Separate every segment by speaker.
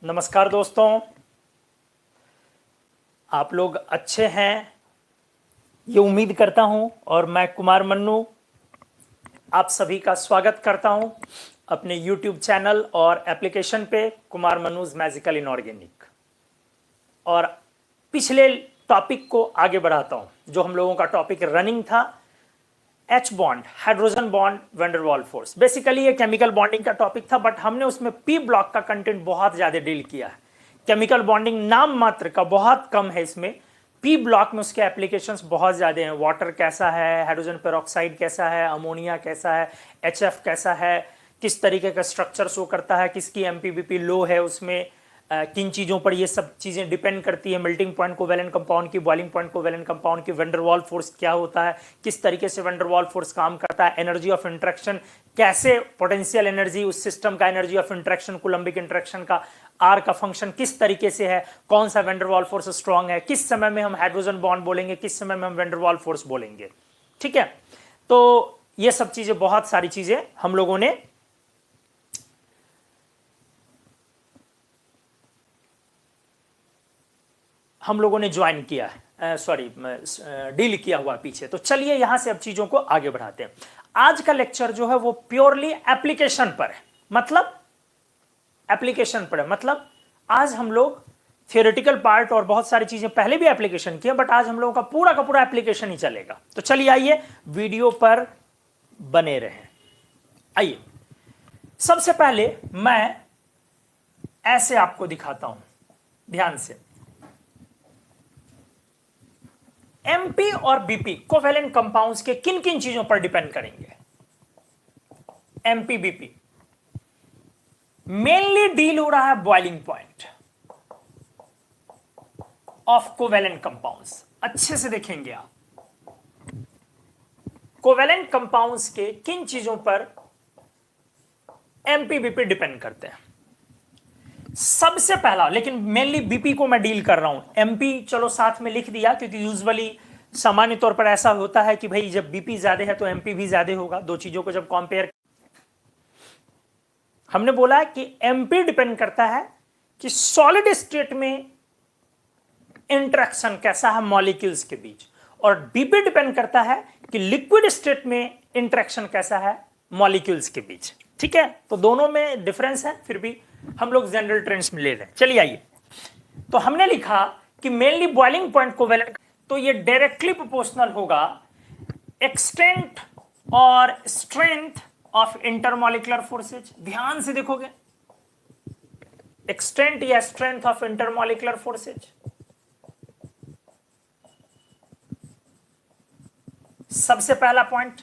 Speaker 1: नमस्कार दोस्तों, आप लोग अच्छे हैं ये उम्मीद करता हूं और मैं कुमार मन्नू आप सभी का स्वागत करता हूं अपने YouTube चैनल और एप्लीकेशन पे कुमार मन्नूज मैजिकल इनऑर्गेनिक। और पिछले टॉपिक को आगे बढ़ाता हूं। जो हम लोगों का टॉपिक रनिंग था, H bond, hydrogen bond, van der Waals force. Basically ये केमिकल बॉन्डिंग का टॉपिक था, बट हमने उसमें पी ब्लॉक का कंटेंट बहुत ज्यादा डील किया है। केमिकल बॉन्डिंग नाम मात्र का बहुत कम है, इसमें पी ब्लॉक में उसके एप्लीकेशंस बहुत ज्यादा हैं। वाटर कैसा है, हाइड्रोजन पेरोक्साइड कैसा है, अमोनिया कैसा है, HF कैसा है, किस तरीके का स्ट्रक्चर शो करता है, किसकी एमपीबीपी लो है, उसमें किन चीज़ों पर ये सब चीज़ें डिपेंड करती है। मेल्टिंग पॉइंट कोवैलेंट कंपाउंड की, बॉइलिंग पॉइंट कोवैलेंट कंपाउंड की, वैंडरवाल फोर्स क्या होता है, किस तरीके से वैंडरवाल फोर्स काम करता है, एनर्जी ऑफ इंटरेक्शन कैसे, पोटेंशियल एनर्जी उस सिस्टम का, energy of interaction, Coulombic interaction का, आर का फंक्शन किस तरीके से है, कौन सा वैंडरवाल फोर्स स्ट्रांग है, किस समय में हम हाइड्रोजन बॉन्ड बोलेंगे, किस समय में हम वैंडरवाल फोर्स बोलेंगे। ठीक है, तो ये सब चीजें, बहुत सारी चीजें हम लोगों ने ज्वाइन किया है, सॉरी डील किया हुआ पीछे। तो चलिए यहां से अब चीजों को आगे बढ़ाते हैं। आज का लेक्चर जो है वो प्योरली एप्लीकेशन पर है। मतलब एप्लीकेशन पर है, मतलब आज हम लोग थियोरेटिकल पार्ट और बहुत सारी चीजें पहले भी एप्लीकेशन की है, बट आज हम लोगों का पूरा एप्लीकेशन ही चलेगा। तो चलिए आइए वीडियो पर बने रहें। आइए, सबसे पहले मैं ऐसे आपको दिखाता हूं, ध्यान से। एमपी और बीपी कोवैलेंट कंपाउंड्स के किन किन चीजों पर डिपेंड करेंगे। एमपी बीपी मेनली डील हो रहा है boiling point of covalent compounds. अच्छे से देखेंगे आप, कोवैलेंट कंपाउंड्स के किन चीजों पर एमपी बीपी डिपेंड करते हैं। सबसे पहला, लेकिन मेनली बीपी को मैं डील कर रहा हूं, एमपी चलो साथ में लिख दिया, क्योंकि यूजुअली सामान्य तौर पर ऐसा होता है कि भाई जब बीपी ज्यादा है तो एमपी भी ज्यादा होगा। दो चीजों को जब कंपेयर, हमने बोला कि एमपी डिपेंड करता है कि सॉलिड स्टेट में इंटरेक्शन कैसा है मॉलिक्यूल्स के बीच, और बीपी डिपेंड करता है कि लिक्विड स्टेट में इंटरेक्शन कैसा है मॉलिक्यूल्स के बीच। ठीक है, तो दोनों में डिफरेंस है, फिर भी हम लोग जनरल ट्रेंड्स में ले रहे हैं। चलिए आइए, तो हमने लिखा कि मेनली बॉइलिंग पॉइंट कोवैलेंट, तो ये डायरेक्टली प्रोपोर्शनल होगा एक्सटेंट और स्ट्रेंथ ऑफ इंटरमॉलिक्यूलर फोर्सेज। ध्यान से देखोगे, एक्सटेंट या स्ट्रेंथ ऑफ इंटरमॉलिक्यूलर फोर्सेज। सबसे पहला पॉइंट,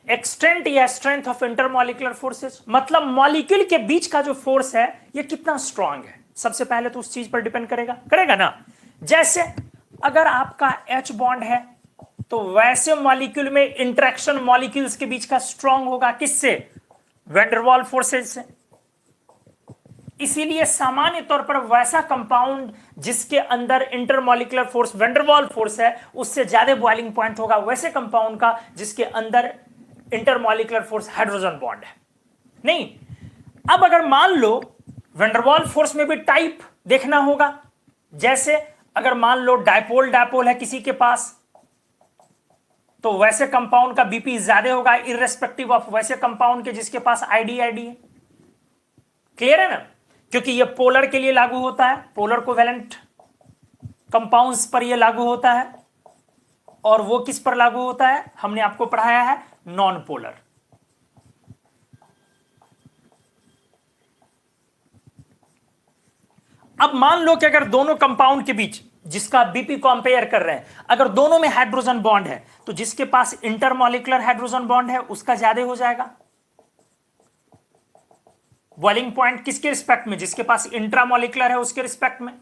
Speaker 1: एक्सटेंट या स्ट्रेंथ ऑफ इंटरमॉलिक्यूलर फोर्सेज, मतलब मॉलिक्यूल के बीच का जो फोर्स है ये कितना स्ट्रांग है। सबसे पहले तो उस चीज पर डिपेंड करेगा ना। जैसे अगर आपका H बॉन्ड है तो वैसे मॉलिक्यूल में इंटरेक्शन मॉलिक्यूल्स के बीच का स्ट्रांग होगा, किससे, वैंडरवाल फोर्सेज से। इसीलिए सामान्य तौर पर वैसा कंपाउंड जिसके अंदर इंटरमॉलिक्यूलर फोर्स वैंडरवाल फोर्स है उससे ज्यादा बॉइलिंग पॉइंट होगा वैसे कंपाउंड का जिसके अंदर इंटरमॉलिक्यूलर फोर्स हाइड्रोजन बॉन्ड है। नहीं, अब अगर मान लो वैंडरवाल फोर्स में भी टाइप देखना होगा। जैसे अगर मान लो डायपोल है किसी के पास, तो वैसे कंपाउंड का बीपी ज्यादा होगा इररेस्पेक्टिव ऑफ वैसे कंपाउंड के जिसके पास आईडी है। क्लियर है ना, क्योंकि ये पोलर के लिए लागू होता है, पोलर कोवैलेंट कंपाउंड्स पर ये लागू होता है, और वो किस पर लागू होता है हमने आपको पढ़ाया है, नॉन पोलर। अब मान लो कि अगर दोनों कंपाउंड के बीच जिसका बीपी कंपेयर कर रहे हैं, अगर दोनों में हाइड्रोजन बॉन्ड है तो जिसके पास इंटरमॉलिक्यूलर हाइड्रोजन बॉन्ड है उसका ज्यादा हो जाएगा बॉइलिंग पॉइंट। किसके रिस्पेक्ट में, जिसके पास इंट्रामॉलिक्यूलर है उसके रिस्पेक्ट में।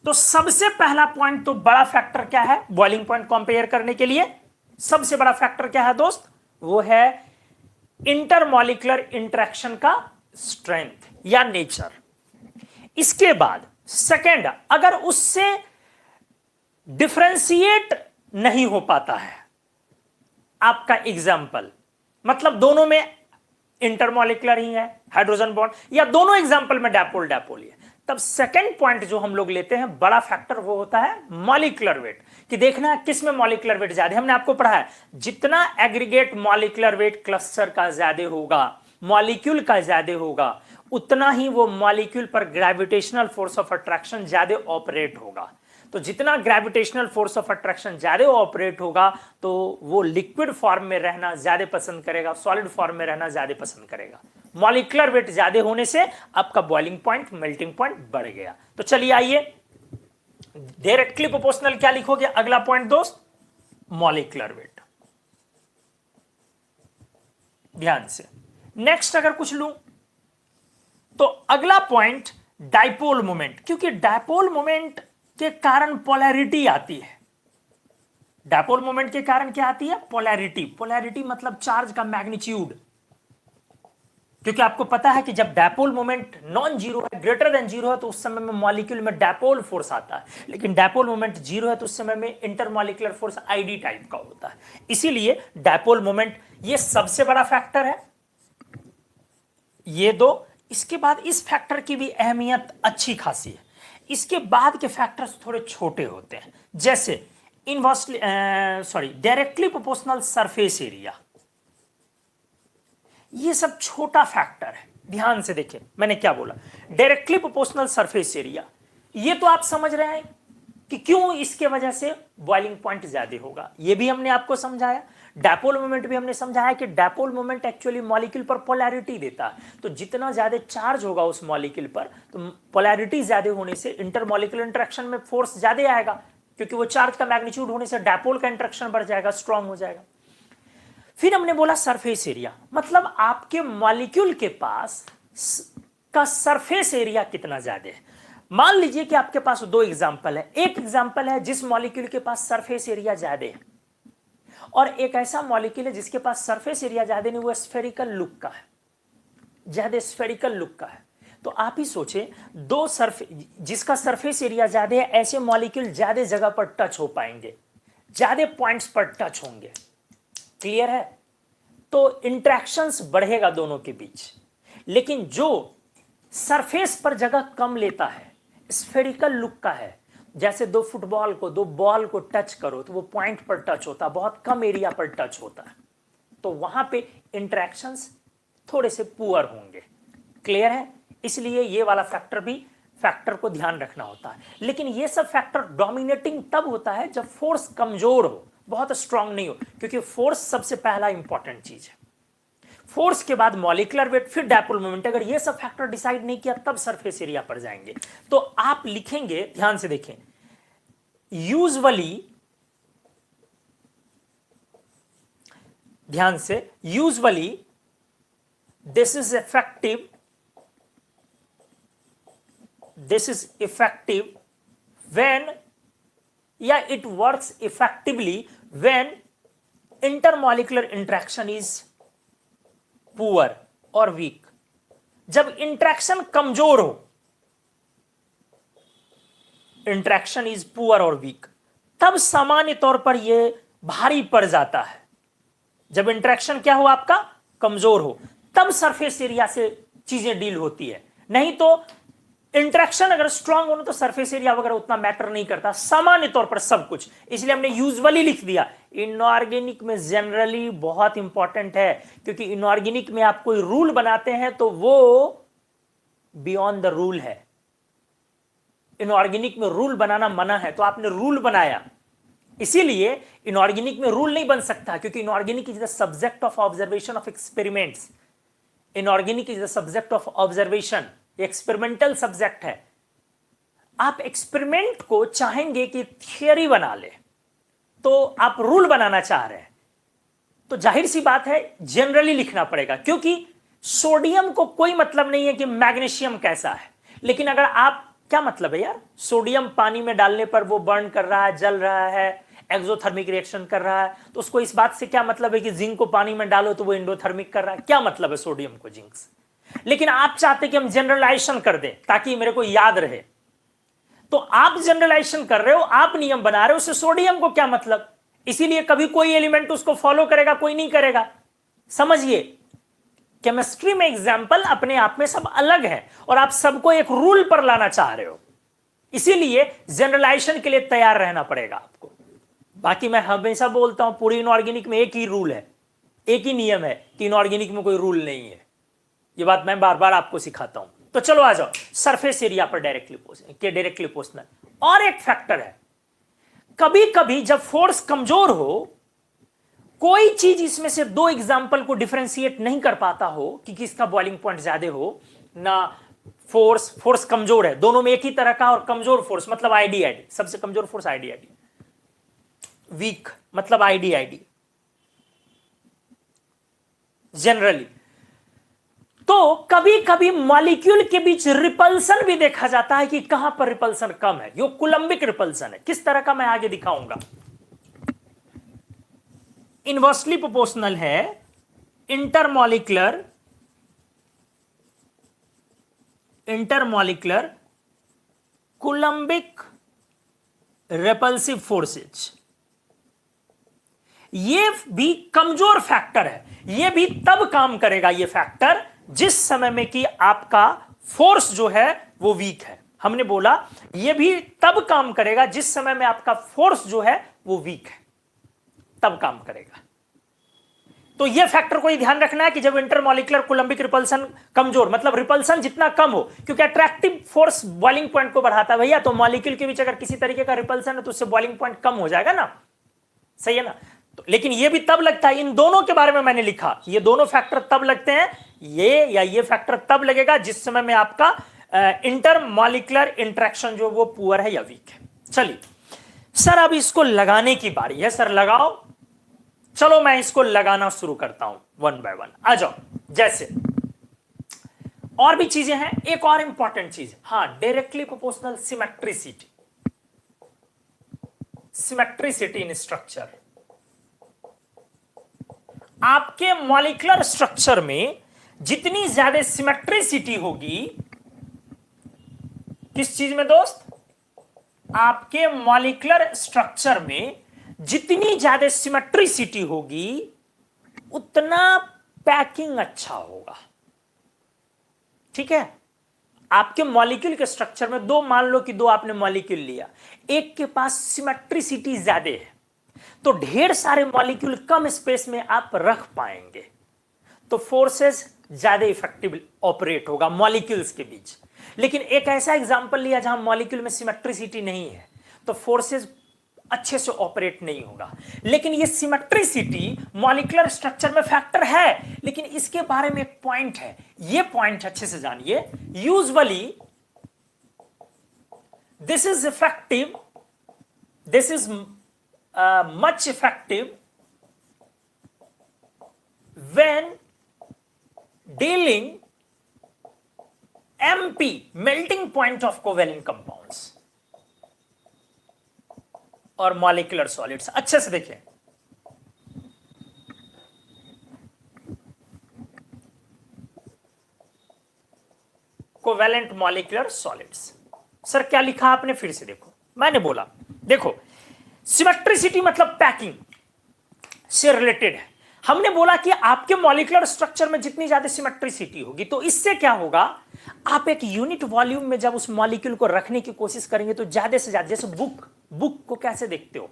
Speaker 1: तो सबसे पहला पॉइंट, तो बड़ा फैक्टर क्या है बॉइलिंग पॉइंट कंपेयर करने के लिए, सबसे बड़ा फैक्टर क्या है दोस्त, वो है इंटरमॉलिक्यूलर इंटरेक्शन का स्ट्रेंथ या नेचर। इसके बाद सेकेंड, अगर उससे डिफरेंशिएट नहीं हो पाता है आपका एग्जाम्पल, मतलब दोनों में इंटरमॉलिक्यूलर ही है, हाइड्रोजन बॉन्ड, या दोनों एग्जांपल में डायपोल डायपोल ही है। तब सेकंड पॉइंट जो हम लोग लेते हैं बड़ा फैक्टर, वो होता है मॉलिक्यूलर वेट, कि देखना है किस में मॉलिक्यूलर वेट ज्यादा है। हमने आपको पढ़ा है जितना एग्रीगेट मॉलिक्यूलर वेट क्लस्टर का ज्यादा होगा, मॉलिक्यूल का ज्यादा होगा, उतना ही वो मॉलिक्यूल पर ग्रेविटेशनल फोर्स ऑफ अट्रैक्शन ज्यादा ऑपरेट होगा। तो जितना ग्रेविटेशनल फोर्स ऑफ अट्रैक्शन ज्यादा ऑपरेट होगा तो वो लिक्विड फॉर्म में रहना ज्यादा पसंद करेगा, सॉलिड फॉर्म में रहना ज्यादा पसंद करेगा। मॉलिक्यूलर वेट ज्यादा होने से आपका बॉइलिंग पॉइंट, मेल्टिंग पॉइंट बढ़ गया। तो चलिए आइए डायरेक्टली प्रोपोर्शनल क्या लिखोगे अगला पॉइंट दोस्त, मॉलिक्यूलर वेट। ध्यान से नेक्स्ट अगर कुछ लूं तो अगला पॉइंट डाइपोल मोमेंट, क्योंकि डाइपोल मोमेंट के कारण पोलैरिटी आती है। डाइपोल मोमेंट के कारण क्या आती है, पोलैरिटी। पोलैरिटी मतलब चार्ज का मैग्नीट्यूड, क्योंकि आपको पता है कि जब डाइपोल मोमेंट नॉन जीरो है, ग्रेटर देन जीरो है, तो उस समय में मॉलिक्यूल में डाइपोल फोर्स आता है, लेकिन डाइपोल मोमेंट जीरो है तो उस समय में इंटरमॉलिक्यूलर फोर्स आईडी टाइप का होता है। इसीलिए डाइपोल मोमेंट ये सबसे बड़ा फैक्टर है। ये दो, इसके बाद इस फैक्टर की भी अहमियत अच्छी खासी है। इसके बाद के फैक्टर्स थोड़े छोटे होते हैं, जैसे inversely directly proportional surface area, ये सब छोटा फैक्टर है। ध्यान से देखिए मैंने क्या बोला, डायरेक्टली प्रोपोर्शनल सरफेस एरिया, ये तो आप समझ रहे हैं कि क्यों इसके वजह से बॉइलिंग पॉइंट ज्यादा होगा, ये भी हमने आपको समझाया। डाइपोल मोमेंट भी हमने समझाया कि डाइपोल मोमेंट एक्चुअली मॉलिक्यूल पर पोलैरिटी देता है, तो जितना ज्यादा चार्ज होगा उस मॉलिक्यूल पर, तो पोलैरिटी ज्यादा होने से इंटरमॉलिक्यूलर इंटरेक्शन में फोर्स ज्यादा आएगा, क्योंकि वो चार्ज का मैग्नीट्यूड होने से डाइपोल का इंटरेक्शन बढ़ जाएगा, स्ट्रांग हो जाएगा। फिर हमने बोला सरफेस एरिया, मतलब आपके मॉलिक्यूल के पास का सरफेस एरिया कितना ज्यादा है। मान लीजिए कि आपके पास दो एग्जांपल है। एक एग्जांपल है जिस मॉलिक्यूल के पास सरफेस एरिया ज्यादा है, और एक ऐसा मॉलिक्यूल है जिसके पास सरफेस एरिया ज्यादा नहीं, वो स्फेरिकल लुक का है, ज्यादा स्फेरिकल लुक का है। तो आप ही सोचे, जिसका सरफेस एरिया ज्यादा है, ऐसे मॉलिक्यूल ज्यादा जगह पर टच हो पाएंगे, ज्यादा पॉइंट्स पर टच होंगे। क्लियर है? तो इंटरेक्शंस बढ़ेगा दोनों के बीच। लेकिन जो सरफेस पर जगह कम लेता है, स्फेरिकल लुक का है, जैसे दो फुटबॉल को, दो बॉल को टच करो तो वो पॉइंट पर टच होता है, बहुत कम एरिया पर टच होता है, तो वहां पे इंटरेक्शंस थोड़े से पुअर होंगे। क्लियर है? इसलिए ये वाला फैक्टर को ध्यान रखना होता है। लेकिन ये सब फैक्टर डोमिनेटिंग तब होता है जब फोर्स कमजोर हो, बहुत स्ट्रांग नहीं हो, क्योंकि फोर्स सबसे पहला इंपॉर्टेंट चीज है। फोर्स के बाद मॉलिक्यूलर वेट, फिर डाइपोल मोमेंट। अगर ये सब फैक्टर डिसाइड नहीं किया तब सरफेस एरिया पर जाएंगे। तो आप लिखेंगे, ध्यान से देखें, यूजुअली, ध्यान से, usually this is effective when, या it works effectively when intermolecular interaction is poor और वीक। जब इंटरेक्शन कमजोर हो, इंटरेक्शन इज पुअर और वीक, तब सामान्य तौर पर यह भारी पड़ जाता है। जब इंटरेक्शन क्या हो, आपका कमजोर हो, तब सरफेस एरिया से चीजें डील होती है। नहीं तो इंटरेक्शन अगर स्ट्रांग हो तो सरफेस एरिया वगैरह उतना मैटर नहीं करता, सामान्य तौर पर सब कुछ। इसलिए हमने यूजुअली लिख दिया। इनऑर्गेनिक में जनरली बहुत इंपॉर्टेंट है, क्योंकि इनऑर्गेनिक में आप कोई रूल बनाते हैं तो वो बियॉन्ड द रूल है। इनऑर्गेनिक में रूल बनाना मना है, तो आपने रूल बनाया, इसीलिए इनऑर्गेनिक में रूल नहीं बन सकता, क्योंकि inorganic is the subject of observation of experiments. Inorganic is the subject of observation, experimental subject है। आप एक्सपेरिमेंट को चाहेंगे कि थियरी बना ले, तो आप रूल बनाना चाह रहे हैं, तो जाहिर सी बात है जनरली लिखना पड़ेगा, क्योंकि सोडियम को कोई मतलब नहीं है कि मैग्नीशियम कैसा है। लेकिन अगर आप, क्या मतलब है यार, सोडियम पानी में डालने पर वो बर्न कर रहा है, जल रहा है, एक्सोथर्मिक रिएक्शन कर रहा है, तो उसको इस बात से क्या मतलब है कि जिंक को पानी में डालो तो वो एंडोथर्मिक कर रहा है? क्या मतलब है सोडियम को जिंक से? लेकिन आप चाहते कि हम जनरलाइजेशन कर दें ताकि मेरे को याद रहे, तो आप जनरलाइजेशन कर रहे हो, आप नियम बना रहे हो, उससे सोडियम को क्या मतलब? इसीलिए कभी कोई एलिमेंट उसको फॉलो करेगा, कोई नहीं करेगा। समझिए, केमिस्ट्री में एग्जाम्पल अपने आप में सब अलग है और आप सबको एक रूल पर लाना चाह रहे हो, इसीलिए जनरलाइजेशन के लिए तैयार रहना पड़ेगा आपको। बाकी मैं हमेशा बोलता हूं पूरी इनऑर्गेनिक में एक ही रूल है, एक ही नियम है कि इनऑर्गेनिक में कोई रूल नहीं है। ये बात मैं बार बार आपको सिखाता हूं। तो चलो आ जाओ सरफेस एरिया पर डायरेक्टली पोर्शनल। और एक फैक्टर है, कभी कभी जब फोर्स कमजोर हो, कोई चीज इसमें से दो एग्जाम्पल को डिफरेंशिएट नहीं कर पाता हो कि किसका बॉइलिंग पॉइंट ज्यादा हो ना, फोर्स कमजोर है, दोनों में एक ही तरह का, और कमजोर फोर्स मतलब आईडी, सबसे कमजोर फोर्स आईडी, वीक मतलब आईडी जनरली। तो कभी कभी मॉलिक्यूल के बीच रिपल्सन भी देखा जाता है कि कहां पर रिपल्सन कम है, यो कुलंबिक रिपल्सन है। किस तरह का मैं आगे दिखाऊंगा। इनवर्सली प्रोपोर्शनल है इंटरमॉलिक्यूलर कुलंबिक रेपल्सिव फोर्सेज। ये भी कमजोर फैक्टर है, ये भी तब काम करेगा ये फैक्टर जिस समय में कि आपका फोर्स जो है वो वीक है। हमने बोला ये भी तब काम करेगा जिस समय में आपका फोर्स जो है वो वीक है, तब काम करेगा। तो ये फैक्टर को ही ध्यान रखना है कि जब इंटरमॉलिक्यूलर कुलंबिक रिपल्सन कमजोर, मतलब रिपल्सन जितना कम हो, क्योंकि अट्रैक्टिव फोर्स बॉइलिंग पॉइंट को बढ़ाता है भैया, तो मॉलिक्यूल के बीच अगर किसी तरीके का रिपल्सन है तो उससे बॉइलिंग पॉइंट कम हो जाएगा ना, सही है ना। तो लेकिन ये भी तब लगता है, इन दोनों के बारे में मैंने लिखा, ये दोनों फैक्टर तब लगते हैं, ये फैक्टर तब लगेगा जिस समय में आपका इंटरमॉलिक्यूलर इंटरेक्शन जो वो पुअर है या वीक है। चलिए सर अब इसको लगाने की बारी है, सर लगाओ। चलो मैं इसको लगाना शुरू करता हूं वन बाय वन, आ जाओ। जैसे और भी चीजें हैं, एक और इंपॉर्टेंट चीज, हाँ, डायरेक्टली प्रोपोर्शनल सिमेट्रिसिटी इन स्ट्रक्चर। आपके मॉलिक्यूलर स्ट्रक्चर में जितनी ज्यादा सिमेट्रिसिटी होगी, किस चीज में दोस्त, आपके मॉलिक्यूलर स्ट्रक्चर में जितनी ज्यादा सिमेट्रिसिटी होगी उतना पैकिंग अच्छा होगा। ठीक है, आपके मॉलिक्यूल के स्ट्रक्चर में दो, मान लो कि दो आपने मॉलिक्यूल लिया, एक के पास सिमेट्रिसिटी ज्यादा है तो ढेर सारे मॉलिक्यूल कम स्पेस में आप रख पाएंगे, तो फोर्सेस ज्यादा इफेक्टिव ऑपरेट होगा मॉलिक्यूल्स के बीच। लेकिन एक ऐसा एग्जांपल लिया जहां मॉलिक्यूल में सिमेट्रिसिटी नहीं है तो फोर्सेस अच्छे से ऑपरेट नहीं होगा। लेकिन ये सिमेट्रिसिटी मॉलिक्यूलर स्ट्रक्चर में फैक्टर है, लेकिन इसके बारे में एक पॉइंट है, ये पॉइंट अच्छे से जानिए। Usually this is effective, this is much effective when dealing MP, melting point of covalent compounds और molecular solids। अच्छे से देखें, कोवेलेंट मॉलिक्यूलर सॉलिड्स। सर क्या लिखा आपने, फिर से देखो, मैंने बोला देखो सिमेट्रिसिटी मतलब पैकिंग से रिलेटेड है। हमने बोला कि आपके मॉलिक्यूलर स्ट्रक्चर में जितनी ज्यादा सिमेट्रिसिटी होगी तो इससे क्या होगा, आप एक यूनिट वॉल्यूम में जब उस मॉलिक्यूल को रखने की कोशिश करेंगे तो ज्यादा से ज्यादा, जैसे बुक को कैसे देखते हो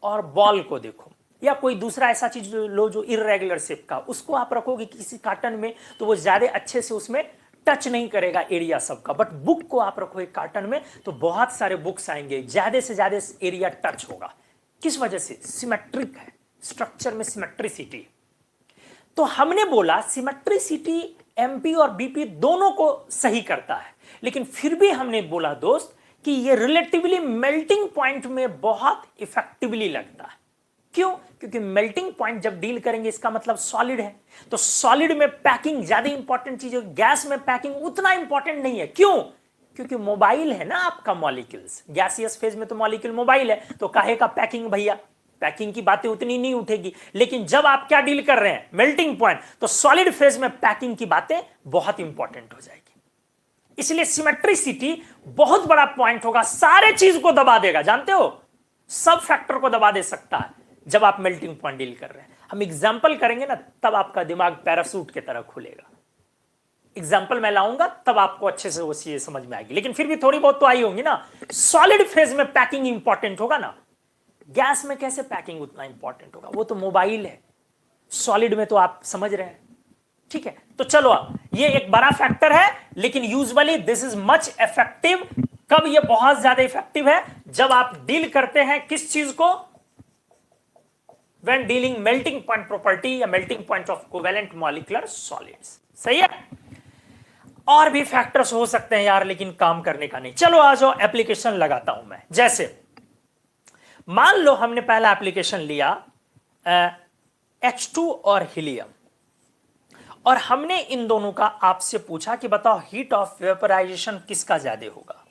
Speaker 1: और बॉल को देखो, या कोई दूसरा ऐसा चीज लो जो इररेगुलर शेप का, उसको आप रखोगे किसी कार्टन में तो वो ज्यादा अच्छे से उसमें टच नहीं करेगा एरिया सबका। बट बुक को आप रखो एक कार्टन में तो बहुत सारे बुक्स आएंगे, ज्यादा से ज्यादा एरिया टच होगा। किस वजह से, सिमेट्रिक है, स्ट्रक्चर में सिमेट्रिसिटी। तो हमने बोला सिमेट्रिसिटी एमपी और बीपी दोनों को सही करता है, लेकिन फिर भी हमने बोला दोस्त कि ये रिलेटिवली मेल्टिंग पॉइंट में बहुत इफेक्टिवली लगता है। क्यों, क्योंकि मेल्टिंग पॉइंट जब डील करेंगे इसका मतलब सॉलिड है, तो सॉलिड में पैकिंग ज्यादा इंपॉर्टेंट चीज है, गैस में पैकिंग उतना इंपॉर्टेंट नहीं है। क्यों, क्योंकि मोबाइल है ना आपका मॉलिक्यूल्स, गैसियस फेज में तो मॉलिक्यूल मोबाइल है, तो काहे का पैकिंग भैया, पैकिंग की बातें उतनी नहीं उठेगी। लेकिन जब आप क्या डील कर रहे हैं, मेल्टिंग पॉइंट, तो सॉलिड फेज में पैकिंग की बातें बहुत इंपॉर्टेंट हो जाएगी। इसलिए सिमेट्रिसिटी बहुत बड़ा पॉइंट होगा, सारे चीज को दबा देगा, जानते हो, सब फैक्टर को दबा दे सकता है जब आप मेल्टिंग पॉइंट डील कर रहे हैं। हम एग्जाम्पल करेंगे ना तब आपका दिमाग पैरासूट की तरह खुलेगा। एग्जाम्पल मैं लाऊंगा तब आपको अच्छे से वो चीजें समझ में आएगी, लेकिन फिर भी थोड़ी बहुत तो आई होंगी ना। सॉलिड फेज में पैकिंग इंपॉर्टेंट होगा ना, गैस में कैसे पैकिंग उतना इंपॉर्टेंट होगा, वो तो मोबाइल है। सॉलिड में तो आप समझ रहे हैं, ठीक है। तो चलो अब ये एक बड़ा फैक्टर है, लेकिन usually this is much effective. कब ये बहुत ज्यादा इफेक्टिव है, जब आप डील करते हैं किस चीज को, when dealing melting point property या melting point of covalent molecular solids. सही है। और भी फैक्टर्स हो सकते हैं यार, लेकिन काम करने का नहीं। चलो आ जाओ, एप्लीकेशन लगाता हूं मैं। जैसे मान लो हमने पहला एप्लीकेशन लिया H2 और हीलियम, और हमने इन दोनों का आपसे पूछा कि बताओ हीट ऑफ वेपराइजेशन किसका ज्यादा होगा।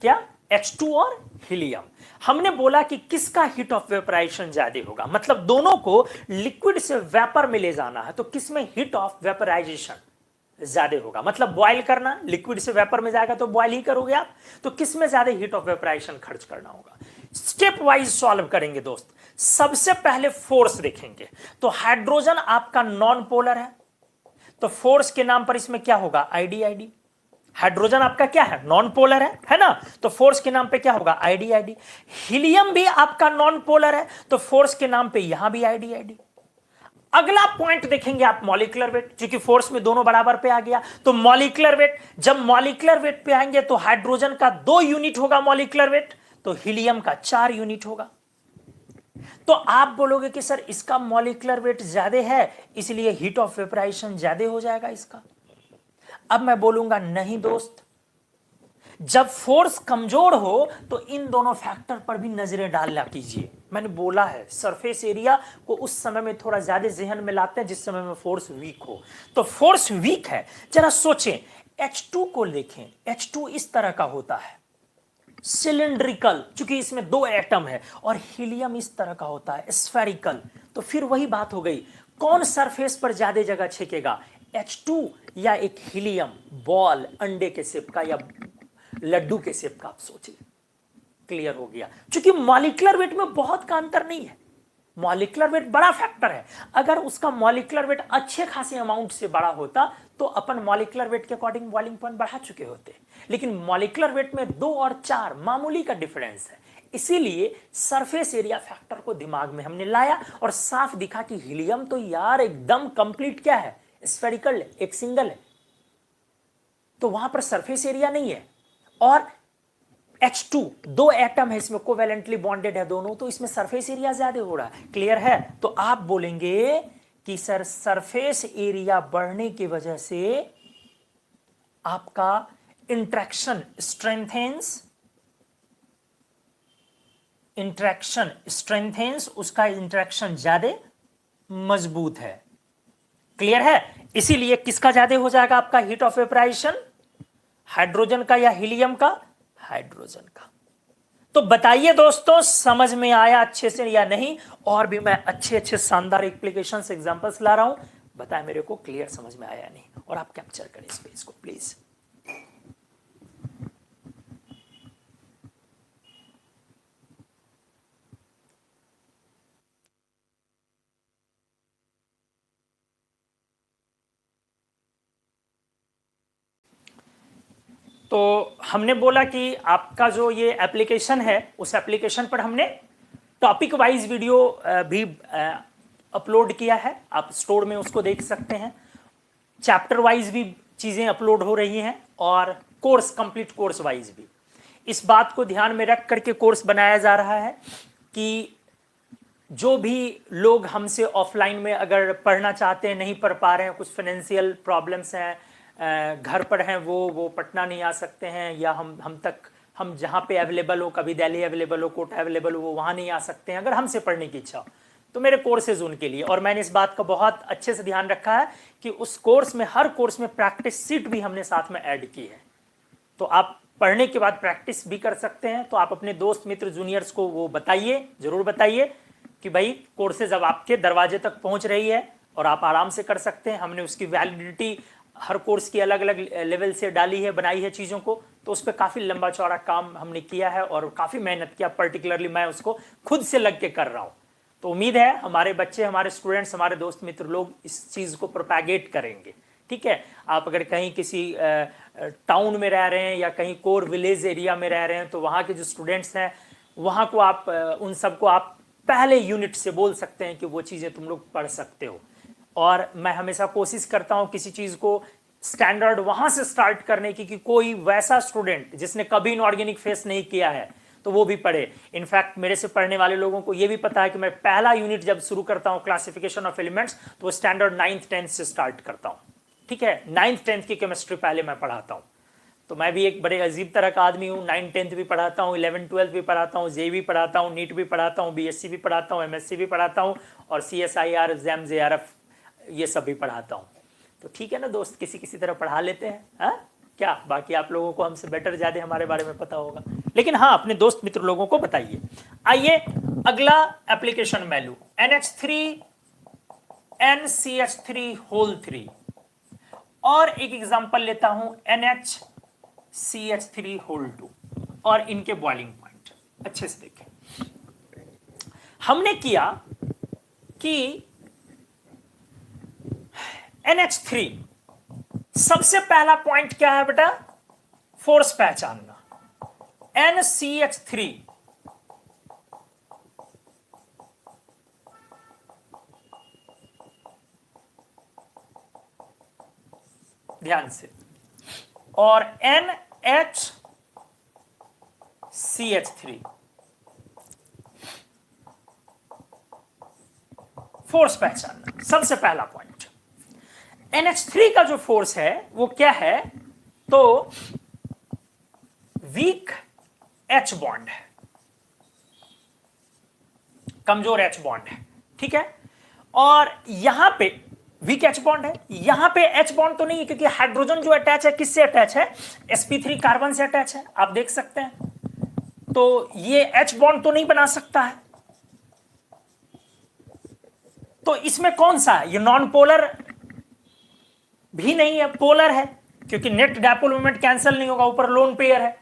Speaker 1: क्या? H2 और हीलियम। हमने बोला कि किसका हीट ऑफ वेपराइजेशन ज्यादा होगा, मतलब दोनों को लिक्विड से वेपर में ले जाना है, तो किसमें हीट ऑफ वेपराइजेशन ज्यादा होगा। मतलब बॉयल करना, लिक्विड से वेपर में जाएगा तो बॉयल ही करोगे आप, तो किसमें ज्यादा हीट ऑफ वेपराइजेशन खर्च करना होगा। स्टेप वाइज सॉल्व करेंगे दोस्त। सबसे पहले फोर्स देखेंगे, तो हाइड्रोजन आपका नॉन पोलर है, तो फोर्स के नाम पर इसमें क्या होगा, आईडी आईडी। हाइड्रोजन आपका क्या है, नॉन पोलर है ना, तो फोर्स के नाम पे क्या होगा, आईडी आईडी। हीलियम भी आपका नॉन पोलर है, तो फोर्स के नाम पे यहां भी आईडी आईडी। अगला पॉइंट देखेंगे आप मॉलिक्यूलर वेट, क्योंकि फोर्स में दोनों बराबर पे आ गया, तो मॉलिक्यूलर वेट, जब मॉलिक्यूलर वेट पे आएंगे तो हाइड्रोजन का 2 यूनिट होगा मॉलिक्यूलर वेट, तो हीलियम का 4 यूनिट होगा। तो आप बोलोगे कि सर इसका मॉलिक्यूलर वेट ज्यादा है, इसलिए हीट ऑफ वेपराइजेशन ज्यादा हो जाएगा इसका। अब मैं बोलूंगा नहीं दोस्त, जब फोर्स कमजोर हो तो इन दोनों फैक्टर पर भी नजरें डालना कीजिए। मैंने बोला है सरफेस एरिया को उस समय में थोड़ा ज्यादा जहन में लाते हैं जिस समय में फोर्स वीक हो। तो फोर्स वीक है, जरा सोचें, H2 को देखें, H2 इस तरह का होता है, सिलिंड्रिकल, क्योंकि इसमें 2 एटम है, और हीलियम इस तरह का होता है, स्फेरिकल। तो फिर वही बात हो गई, कौन सरफेस पर ज्यादा जगह छेकेगा, H2 या एक हीलियम, बॉल, अंडे के शेप का या लड्डू के शेप का। आप सोचिए, क्लियर हो गया। क्योंकि मॉलिक्यूलर वेट में बहुत का अंतर नहीं है, मॉलिक्यूलर वेट बड़ा फैक्टर है। अगर उसका मॉलिक्यूलर वेट अच्छे खासे अमाउंट से बड़ा होता तो अपन मॉलिक्यूलर वेट के अकॉर्डिंग बॉइलिंग पॉइंट बढ़ा चुके होते, लेकिन मॉलिक्यूलर वेट में 2 और 4 मामूली का डिफरेंस है। इसीलिए सरफेस एरिया फैक्टर को दिमाग में हमने लाया और साफ दिखा कि हीलियम तो यार एकदम कंप्लीट क्या है, स्फेरिकल है, एक सिंगल है, तो वहां पर सरफेस एरिया नहीं है। और H2 2 एटम है, इसमें कोवेलेंटली बॉन्डेड है दोनों, तो इसमें सरफेस एरिया ज्यादा हो रहा है। क्लियर है। तो आप बोलेंगे कि सर सरफेस एरिया बढ़ने की वजह से आपका इंटरेक्शन स्ट्रेंथेंस, उसका इंटरेक्शन ज्यादा मजबूत है। क्लियर है। इसीलिए किसका ज्यादा हो जाएगा आपका हीट ऑफ वेपराइजेशन, हाइड्रोजन का या हीलियम का, हाइड्रोजन का। तो बताइए दोस्तों, समझ में आया अच्छे से या नहीं। और भी मैं अच्छे अच्छे शानदार एप्लीकेशंस एग्जांपल्स ला रहा हूं, बताएं मेरे को क्लियर समझ में आया या नहीं, और आप कैप्चर करें इस पेज को प्लीज। तो हमने बोला कि आपका जो ये एप्लीकेशन है, उस एप्लीकेशन पर हमने टॉपिक वाइज वीडियो भी अपलोड किया है, आप स्टोर में उसको देख सकते हैं। चैप्टर वाइज भी चीज़ें अपलोड हो रही हैं, और कोर्स, कंप्लीट कोर्स वाइज भी। इस बात को ध्यान में रख करके कोर्स बनाया जा रहा है कि जो भी लोग हमसे ऑफलाइन में अगर पढ़ना चाहते हैं, नहीं पढ़ पा रहे हैं, कुछ फाइनेंशियल प्रॉब्लम्स हैं, घर पर हैं, वो पटना नहीं आ सकते हैं, या हम जहाँ पे अवेलेबल हो, कभी दिल्ली अवेलेबल हो, कोटा अवेलेबल हो, वो वहाँ नहीं आ सकते हैं, अगर हमसे पढ़ने की इच्छा हो, तो मेरे कोर्सेज उनके लिए। और मैंने इस बात का बहुत अच्छे से ध्यान रखा है कि उस कोर्स में, हर कोर्स में प्रैक्टिस सीट भी हमने साथ में ऐड की है, तो आप पढ़ने के बाद प्रैक्टिस भी कर सकते हैं। तो आप अपने दोस्त मित्र जूनियर्स को वो बताइए, जरूर बताइए कि भाई कोर्सेज अब आपके दरवाजे तक पहुंच रही है और आप आराम से कर सकते हैं। हमने उसकी वैलिडिटी हर कोर्स की अलग अलग लेवल से डाली है, बनाई है चीज़ों को, तो उस पर काफ़ी लंबा चौड़ा काम हमने किया है और काफ़ी मेहनत किया। पर्टिकुलरली मैं उसको खुद से लग के कर रहा हूँ, तो उम्मीद है हमारे बच्चे, हमारे स्टूडेंट्स, हमारे दोस्त मित्र लोग इस चीज को प्रोपैगेट करेंगे। ठीक है, आप अगर कहीं किसी टाउन में रह रहे हैं या कहीं कोर विलेज एरिया में रह रहे हैं तो वहाँ के जो स्टूडेंट्स हैं वहाँ को आप उन सबको आप पहले यूनिट से बोल सकते हैं कि वो चीज़ें तुम लोग पढ़ सकते हो। और मैं हमेशा कोशिश करता हूँ किसी चीज़ को स्टैंडर्ड वहाँ से स्टार्ट करने की कि कोई वैसा स्टूडेंट जिसने कभी इनऑर्गेनिक फेस नहीं किया है तो वो भी पढ़े। इनफैक्ट मेरे से पढ़ने वाले लोगों को ये भी पता है कि मैं पहला यूनिट जब शुरू करता हूँ क्लासिफिकेशन ऑफ एलिमेंट्स तो वो स्टैंडर्ड 9th 10th से स्टार्ट करता हूँ। ठीक है, 9th 10th की केमिस्ट्री पहले मैं पढ़ाता हूँ। तो मैं भी एक बड़े अजीब तरह का आदमी हूँ, 9th 10th भी पढ़ाता हूँ, 11th 12th भी पढ़ाता हूँ, जे भी पढ़ाता हूँ, नीट भी पढ़ाता हूँ, बीएससी भी पढ़ाता हूँ, एमएससी भी पढ़ाता हूँ और CSIR एग्जाम JRF ये सब भी पढ़ाता हूँ। तो ठीक है ना दोस्त, किसी किसी तरह पढ़ा लेते हैं। हाँ क्या, बाकी आप लोगों को हमसे बेटर ज्यादा हमारे बारे में पता होगा, लेकिन हाँ अपने दोस्त मित्र लोगों को बताइए। आइए अगला एप्लीकेशन मैं लूं, NH3 NCH3 होल 3 और एक एग्जांपल लेता हूं NHCH3 होल 2 और इनके बॉइलिंग पॉइंट अच्छे से देखें। हमने किया कि NH3 सबसे पहला पॉइंट क्या है बेटा, फोर्स पहचानना। NCH3 ध्यान से, और NHCH3 फोर्स पहचानना सबसे पहला पॉइंट। NH3 का जो फोर्स है वो क्या है, तो वीक H बॉन्ड है, कमजोर H बॉन्ड है। ठीक है, और यहां पे वीक H बॉन्ड है, यहां पे H बॉन्ड तो नहीं है क्योंकि हाइड्रोजन जो अटैच है किससे अटैच है, sp3 कार्बन से अटैच है, आप देख सकते हैं। तो ये H बॉन्ड तो नहीं बना सकता है, तो इसमें कौन सा है, ये नॉन पोलर भी नहीं है, पोलर है क्योंकि नेट डायपोल मोमेंट कैंसिल नहीं होगा, ऊपर लोन पेयर है।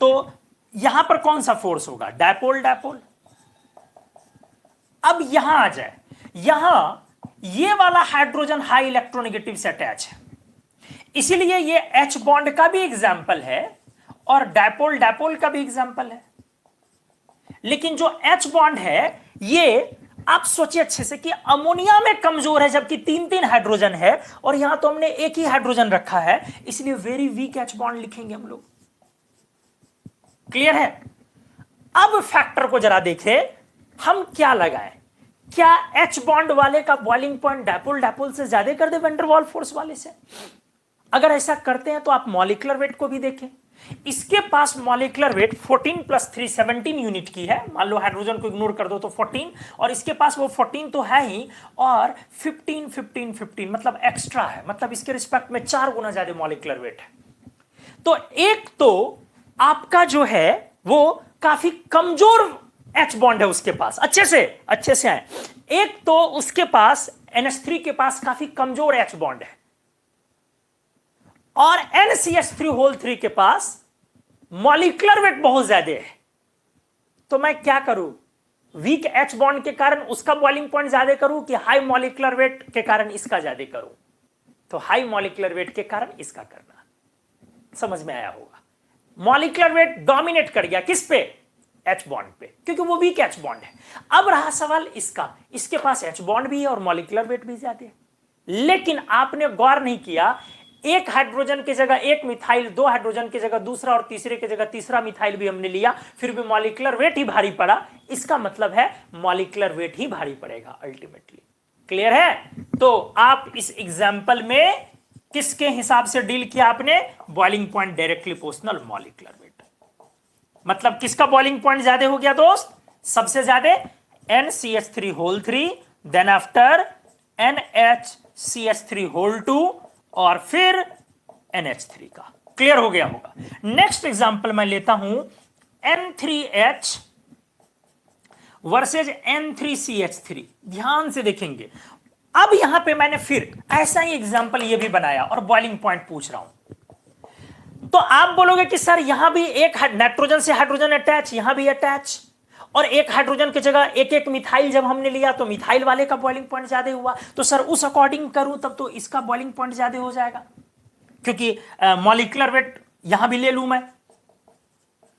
Speaker 1: तो यहां पर कौन सा फोर्स होगा, डायपोल डायपोल। अब यहां आ जाए, यहां ये वाला हाइड्रोजन हाई इलेक्ट्रोनेगेटिव से अटैच है, इसीलिए ये H बॉन्ड का भी एग्जाम्पल है और डायपोल डायपोल का भी एग्जाम्पल है। लेकिन जो H बॉन्ड है ये आप सोचिए अच्छे से कि अमोनिया में कमजोर है, जबकि 3-3 हाइड्रोजन है और यहां तो हमने एक ही हाइड्रोजन रखा है, इसलिए वेरी वीक H बॉन्ड लिखेंगे हम लोग। क्लियर है। अब फैक्टर को जरा देखें, हम क्या लगाएं, क्या H बॉन्ड वाले का बॉइलिंग पॉइंट डायपोल डायपोल से ज्यादा कर दे वैन डर वाल्स फोर्स वाले से। अगर ऐसा करते हैं तो आप मॉलिक्यूलर वेट को भी देखें, इसके पास मॉलिक्यूलर वेट 14 + 3 17 यूनिट की है, मान लो हाइड्रोजन को इग्नोर कर दो तो 14, और इसके पास वो 14 तो है ही और 15 15 15 मतलब एक्स्ट्रा है, मतलब इसके रिस्पेक्ट में 4 गुना ज्यादा मॉलिक्यूलर वेट है। तो एक तो आपका जो है वो काफी कमजोर H बॉन्ड है उसके पास, अच्छे से है। एक तो उसके पास NH3 के पास काफी कमजोर H बॉन्ड है और NCH3 होल 3 के पास मॉलिक्यूलर वेट बहुत ज्यादा है। तो मैं क्या करूं, वीक H बॉन्ड के कारण उसका बॉइलिंग पॉइंट ज्यादा करूं कि हाई मॉलिक्यूलर वेट के कारण इसका ज्यादा करूं, तो हाई मॉलिक्यूलर वेट के कारण इसका करना। समझ में आया होगा, मॉलिक्यूलर वेट डोमिनेट कर गया किस पे, H बॉन्ड पे, क्योंकि वो वीक H बॉन्ड है। अब रहा सवाल इसका, इसके पास H बॉन्ड भी है और मॉलिक्यूलर वेट भी ज्यादा है, लेकिन आपने गौर नहीं किया, एक हाइड्रोजन की जगह एक मिथाइल, दो हाइड्रोजन की जगह दूसरा और तीसरे की जगह तीसरा मिथाइल भी हमने लिया, फिर भी मॉलिक्यूलर वेट ही भारी पड़ा। इसका मतलब है मॉलिक्यूलर वेट ही भारी पड़ेगा अल्टीमेटली। क्लियर है। तो आप इस एग्जांपल में किसके हिसाब से डील किया आपने, boiling point directly proportional molecular weight. मतलब किसका बॉइलिंग पॉइंट ज्यादा हो गया दोस्त, सबसे ज्यादा NCH3 whole 3, then after NHCH3 whole 2 और फिर NH3 का। क्लियर हो गया होगा। नेक्स्ट एग्जांपल मैं लेता हूं N3H वर्सेज N3CH3। ध्यान से देखेंगे, अब यहां पे मैंने फिर ऐसा ही एग्जांपल ये भी बनाया और बॉइलिंग पॉइंट पूछ रहा हूं। तो आप बोलोगे कि सर यहां भी एक नाइट्रोजन से हाइड्रोजन अटैच, यहां भी अटैच, और एक हाइड्रोजन की जगह एक एक मिथाइल जब हमने लिया तो मिथाइल वाले का बॉइलिंग पॉइंट ज्यादा हुआ, तो सर उस अकॉर्डिंग करूं तब तो इसका बॉइलिंग पॉइंट ज्यादा हो जाएगा, क्योंकि मॉलिक्यूलर वेट यहां भी ले लूं मैं।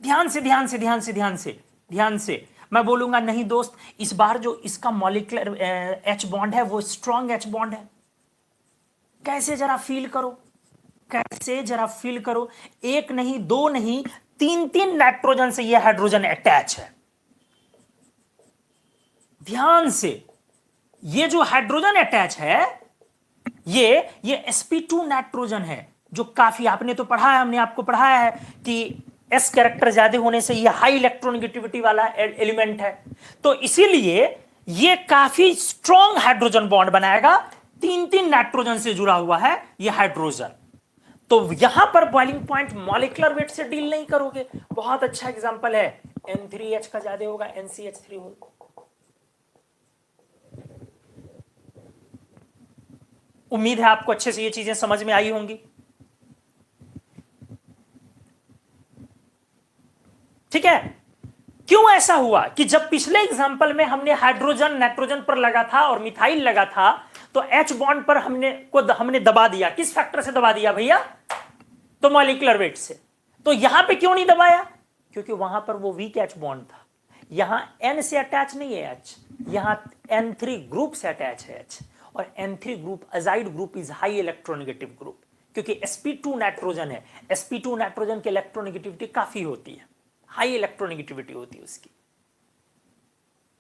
Speaker 1: ध्यान से ध्यान से ध्यान से ध्यान से ध्यान से मैं बोलूंगा नहीं दोस्त, इस बार जो इसका मॉलिक्यूलर एच बॉन्ड है वो स्ट्रॉन्ग एच बॉन्ड है। कैसे जरा फील करो, कैसे जरा फील करो, एक नहीं दो नहीं तीन तीन नाइट्रोजन से ये हाइड्रोजन अटैच है। ध्यान से, ये जो हाइड्रोजन अटैच है ये sp2 नाइट्रोजन है, जो काफी आपने तो पढ़ा है, हमने आपको पढ़ाया है कि s कैरेक्टर ज्यादा होने से ये हाई इलेक्ट्रोनेगेटिविटी वाला एलिमेंट है, तो इसीलिए ये काफी स्ट्रॉन्ग हाइड्रोजन बॉन्ड बनाएगा। तीन तीन नाइट्रोजन से जुड़ा हुआ है ये हाइड्रोजन, तो यहां पर बॉइलिंग पॉइंट मॉलिक्यूलर वेट से डील नहीं करोगे। बहुत अच्छा एग्जांपल है, N3H का ज्यादा होगा NCH3 होगा। उम्मीद है आपको अच्छे से ये चीजें समझ में आई होंगी। ठीक है, क्यों ऐसा हुआ कि जब पिछले एग्जांपल में हमने हाइड्रोजन नाइट्रोजन पर लगा था और मिथाइल लगा था, तो एच बॉन्ड पर हमने दबा दिया। किस फैक्टर से दबा दिया भैया? तो मॉलिक्यूलर वेट से। तो यहां पे क्यों नहीं दबाया? क्योंकि वहां पर वो वीक एच बॉन्ड था। यहां N से अटैच नहीं है H, यहां N3 ग्रुप से अटैच है H, और N3 group azide group is high electronegative group, क्योंकि sp2 नाइट्रोजन है। sp2 नाइट्रोजन की इलेक्ट्रोनेगेटिविटी काफी होती है, हाई इलेक्ट्रोनेगेटिविटी होती है उसकी,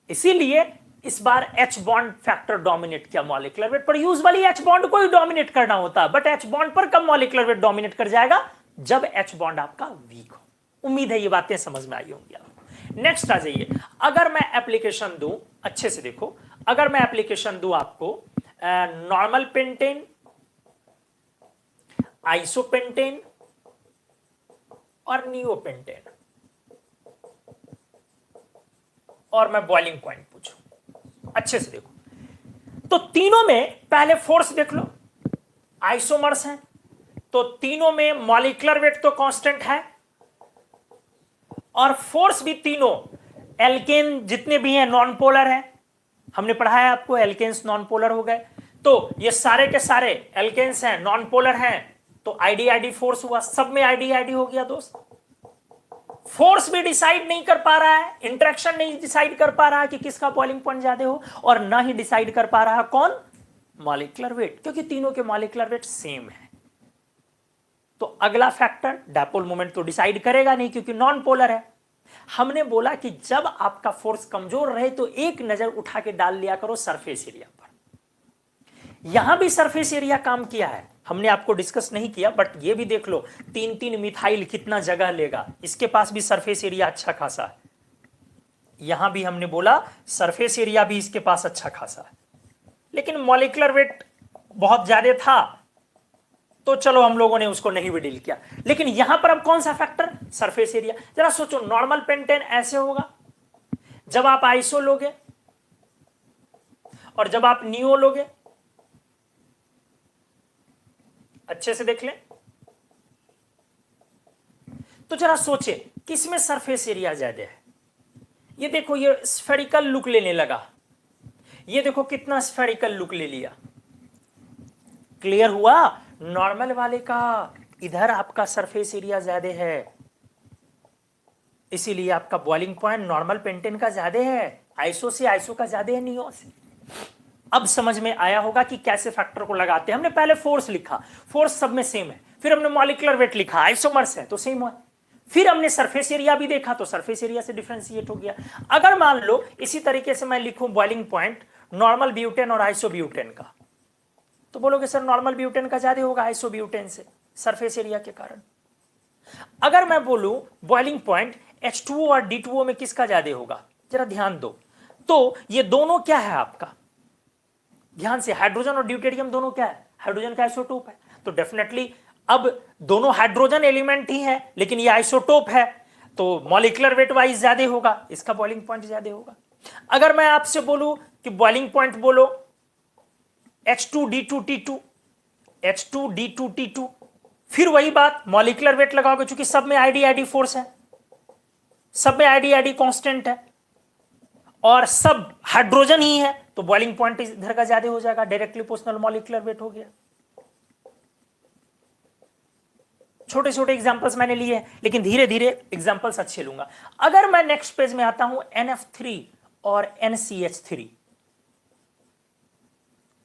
Speaker 1: इसीलिए इस बार H बॉन्ड फैक्टर डोमिनेट किया मॉलिक्यूलर वेट पर। यूजुअली H बॉन्ड को ही डोमिनेट करना होता, बट H बॉन्ड पर कब मॉलिक्यूलर वेट डोमिनेट कर जाएगा? जब H बॉन्ड आपका वीक हो। उम्मीद है ये बातें समझ में आई होंगी आपको। नेक्स्ट आ जाइए, अगर मैं एप्लीकेशन दूं, अच्छे से देखो, अगर मैं एप्लीकेशन दूं आपको नॉर्मल पेंटेन, आइसोपेंटेन और नियोपेंटेन, और मैं बॉइलिंग पॉइंट पूछूं, अच्छे से देखो, तो तीनों में पहले फोर्स देख लो, आइसोमर्स हैं, तो तीनों में मॉलिक्यूलर वेट तो कांस्टेंट है, और फोर्स भी तीनों, एल्केन जितने भी हैं नॉन पोलर हैं, हमने पढ़ा है आपको, एल्केन्स नॉन पोलर हो गए, तो ये सारे के सारे एल्केन्स हैं, नॉन पोलर हैं, तो आईडी आईडी फोर्स हुआ, सब में आईडी आईडी हो गया दोस्त। फोर्स भी डिसाइड नहीं कर पा रहा है, इंटरेक्शन नहीं डिसाइड कर पा रहा है कि किसका बॉइलिंग पॉइंट ज्यादा हो, और ना ही डिसाइड कर पा रहा है कौन? मॉलिक्यूलर वेट, क्योंकि तीनों के मॉलिक्यूलर वेट सेम है। तो अगला फैक्टर डायपोल मोमेंट तो डिसाइड करेगा नहीं, क्योंकि नॉन पोलर है। हमने बोला कि जब आपका फोर्स कमजोर रहे तो एक नजर उठा के डाल लिया करो सरफेस एरिया पर। यहां भी सरफेस एरिया काम किया है, हमने आपको डिस्कस नहीं किया, बट ये भी देख लो, तीन तीन मिथाइल कितना जगह लेगा, इसके पास भी सरफेस एरिया अच्छा खासा है। यहां भी हमने बोला सरफेस एरिया भी इसके पास अच्छा खासा है, लेकिन मॉलिक्यूलर वेट बहुत ज्यादा था, तो चलो हम लोगों ने उसको नहीं भी डील किया। लेकिन यहां पर अब कौन सा फैक्टर? Surface area. जरा सोचो, नॉर्मल पेंटेन ऐसे होगा जब आप आइसो लोगे, और जब आप नियो लोगे, अच्छे से देख लें, तो जरा सोचे किसमें सरफेस एरिया ज्यादा है। ये देखो, ये स्फेरिकल लुक लेने लगा, ये देखो कितना स्फेरिकल लुक ले लिया। क्लियर हुआ? नॉर्मल वाले का इधर आपका सरफेस एरिया ज्यादा है, इसीलिए आपका बॉइलिंग पॉइंट नॉर्मल पेंटेन का ज्यादा है, आइसो से आइसो का ज्यादा है नियो से। अब समझ में आया होगा कि कैसे फैक्टर को लगाते हैं। हमने पहले फोर्स लिखा, फोर्स सब में सेम है, फिर हमने मॉलिक्यूलर वेट लिखा, आइसोमर्स है तो सेम है, फिर हमने सरफेस एरिया भी देखा तो सरफेस एरिया से डिफरेंशिएट हो गया। अगर मान लो इसी तरीके से मैं लिखूं बॉइलिंग पॉइंट नॉर्मल ब्यूटेन और आइसोब्यूटेन का, तो बोलोगे सर नॉर्मल ब्यूटेन का ज्यादा होगा आइसोब्यूटेन से, सरफेस एरिया के कारण। अगर मैं बोलूं बॉइलिंग पॉइंट H2O और D2O में किसका ज्यादा होगा, जरा ध्यान दो, तो ये दोनों क्या है आपका, ध्यान से, हाइड्रोजन और ड्यूटेरियम दोनों क्या है? हाइड्रोजन का आइसोटोप है, तो डेफिनेटली अब दोनों हाइड्रोजन एलिमेंट ही है, लेकिन ये आइसोटोप है, तो मॉलिक्यूलर वेट वाइज ज्यादा होगा, इसका बॉइलिंग पॉइंट ज्यादा होगा। अगर मैं आपसे बोलूं कि बॉइलिंग पॉइंट बोलो H2D2T2, H2D2T2, फिर वही बात, मॉलिक्यूलर वेट लगाओगे, चूंकि सब में आईडी आईडी फोर्स है, सब में आईडी आईडी कांस्टेंट है, और सब हाइड्रोजन ही है, तो बॉइलिंग पॉइंट इधर का ज्यादा हो जाएगा, डायरेक्टली प्रोपोर्शनल मॉलिक्यूलर वेट हो गया। छोटे छोटे एग्जांपल्स मैंने लिए हैं, लेकिन धीरे धीरे एग्जांपल्स अच्छे लूंगा। अगर मैं नेक्स्ट पेज में आता हूं, NF3 और NCH3,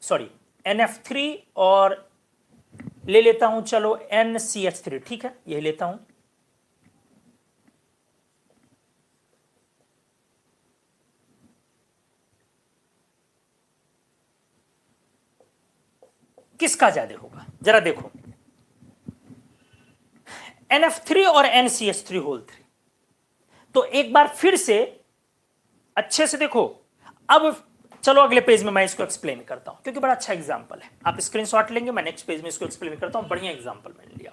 Speaker 1: सॉरी NF3 और ले लेता हूं, चलो NCH3, ठीक है, यही लेता हूं। किसका ज्यादा होगा जरा देखो, NF3 और NCH3 होल 3। तो एक बार फिर से अच्छे से देखो। अब चलो अगले पेज में मैं इसको एक्सप्लेन करता हूं, क्योंकि बड़ा अच्छा एग्जांपल है। आप स्क्रीनशॉट लेंगे, मैं नेक्स्ट पेज में इसको एक्सप्लेन करता हूं। बढ़िया एग्जांपल मैंने लिया।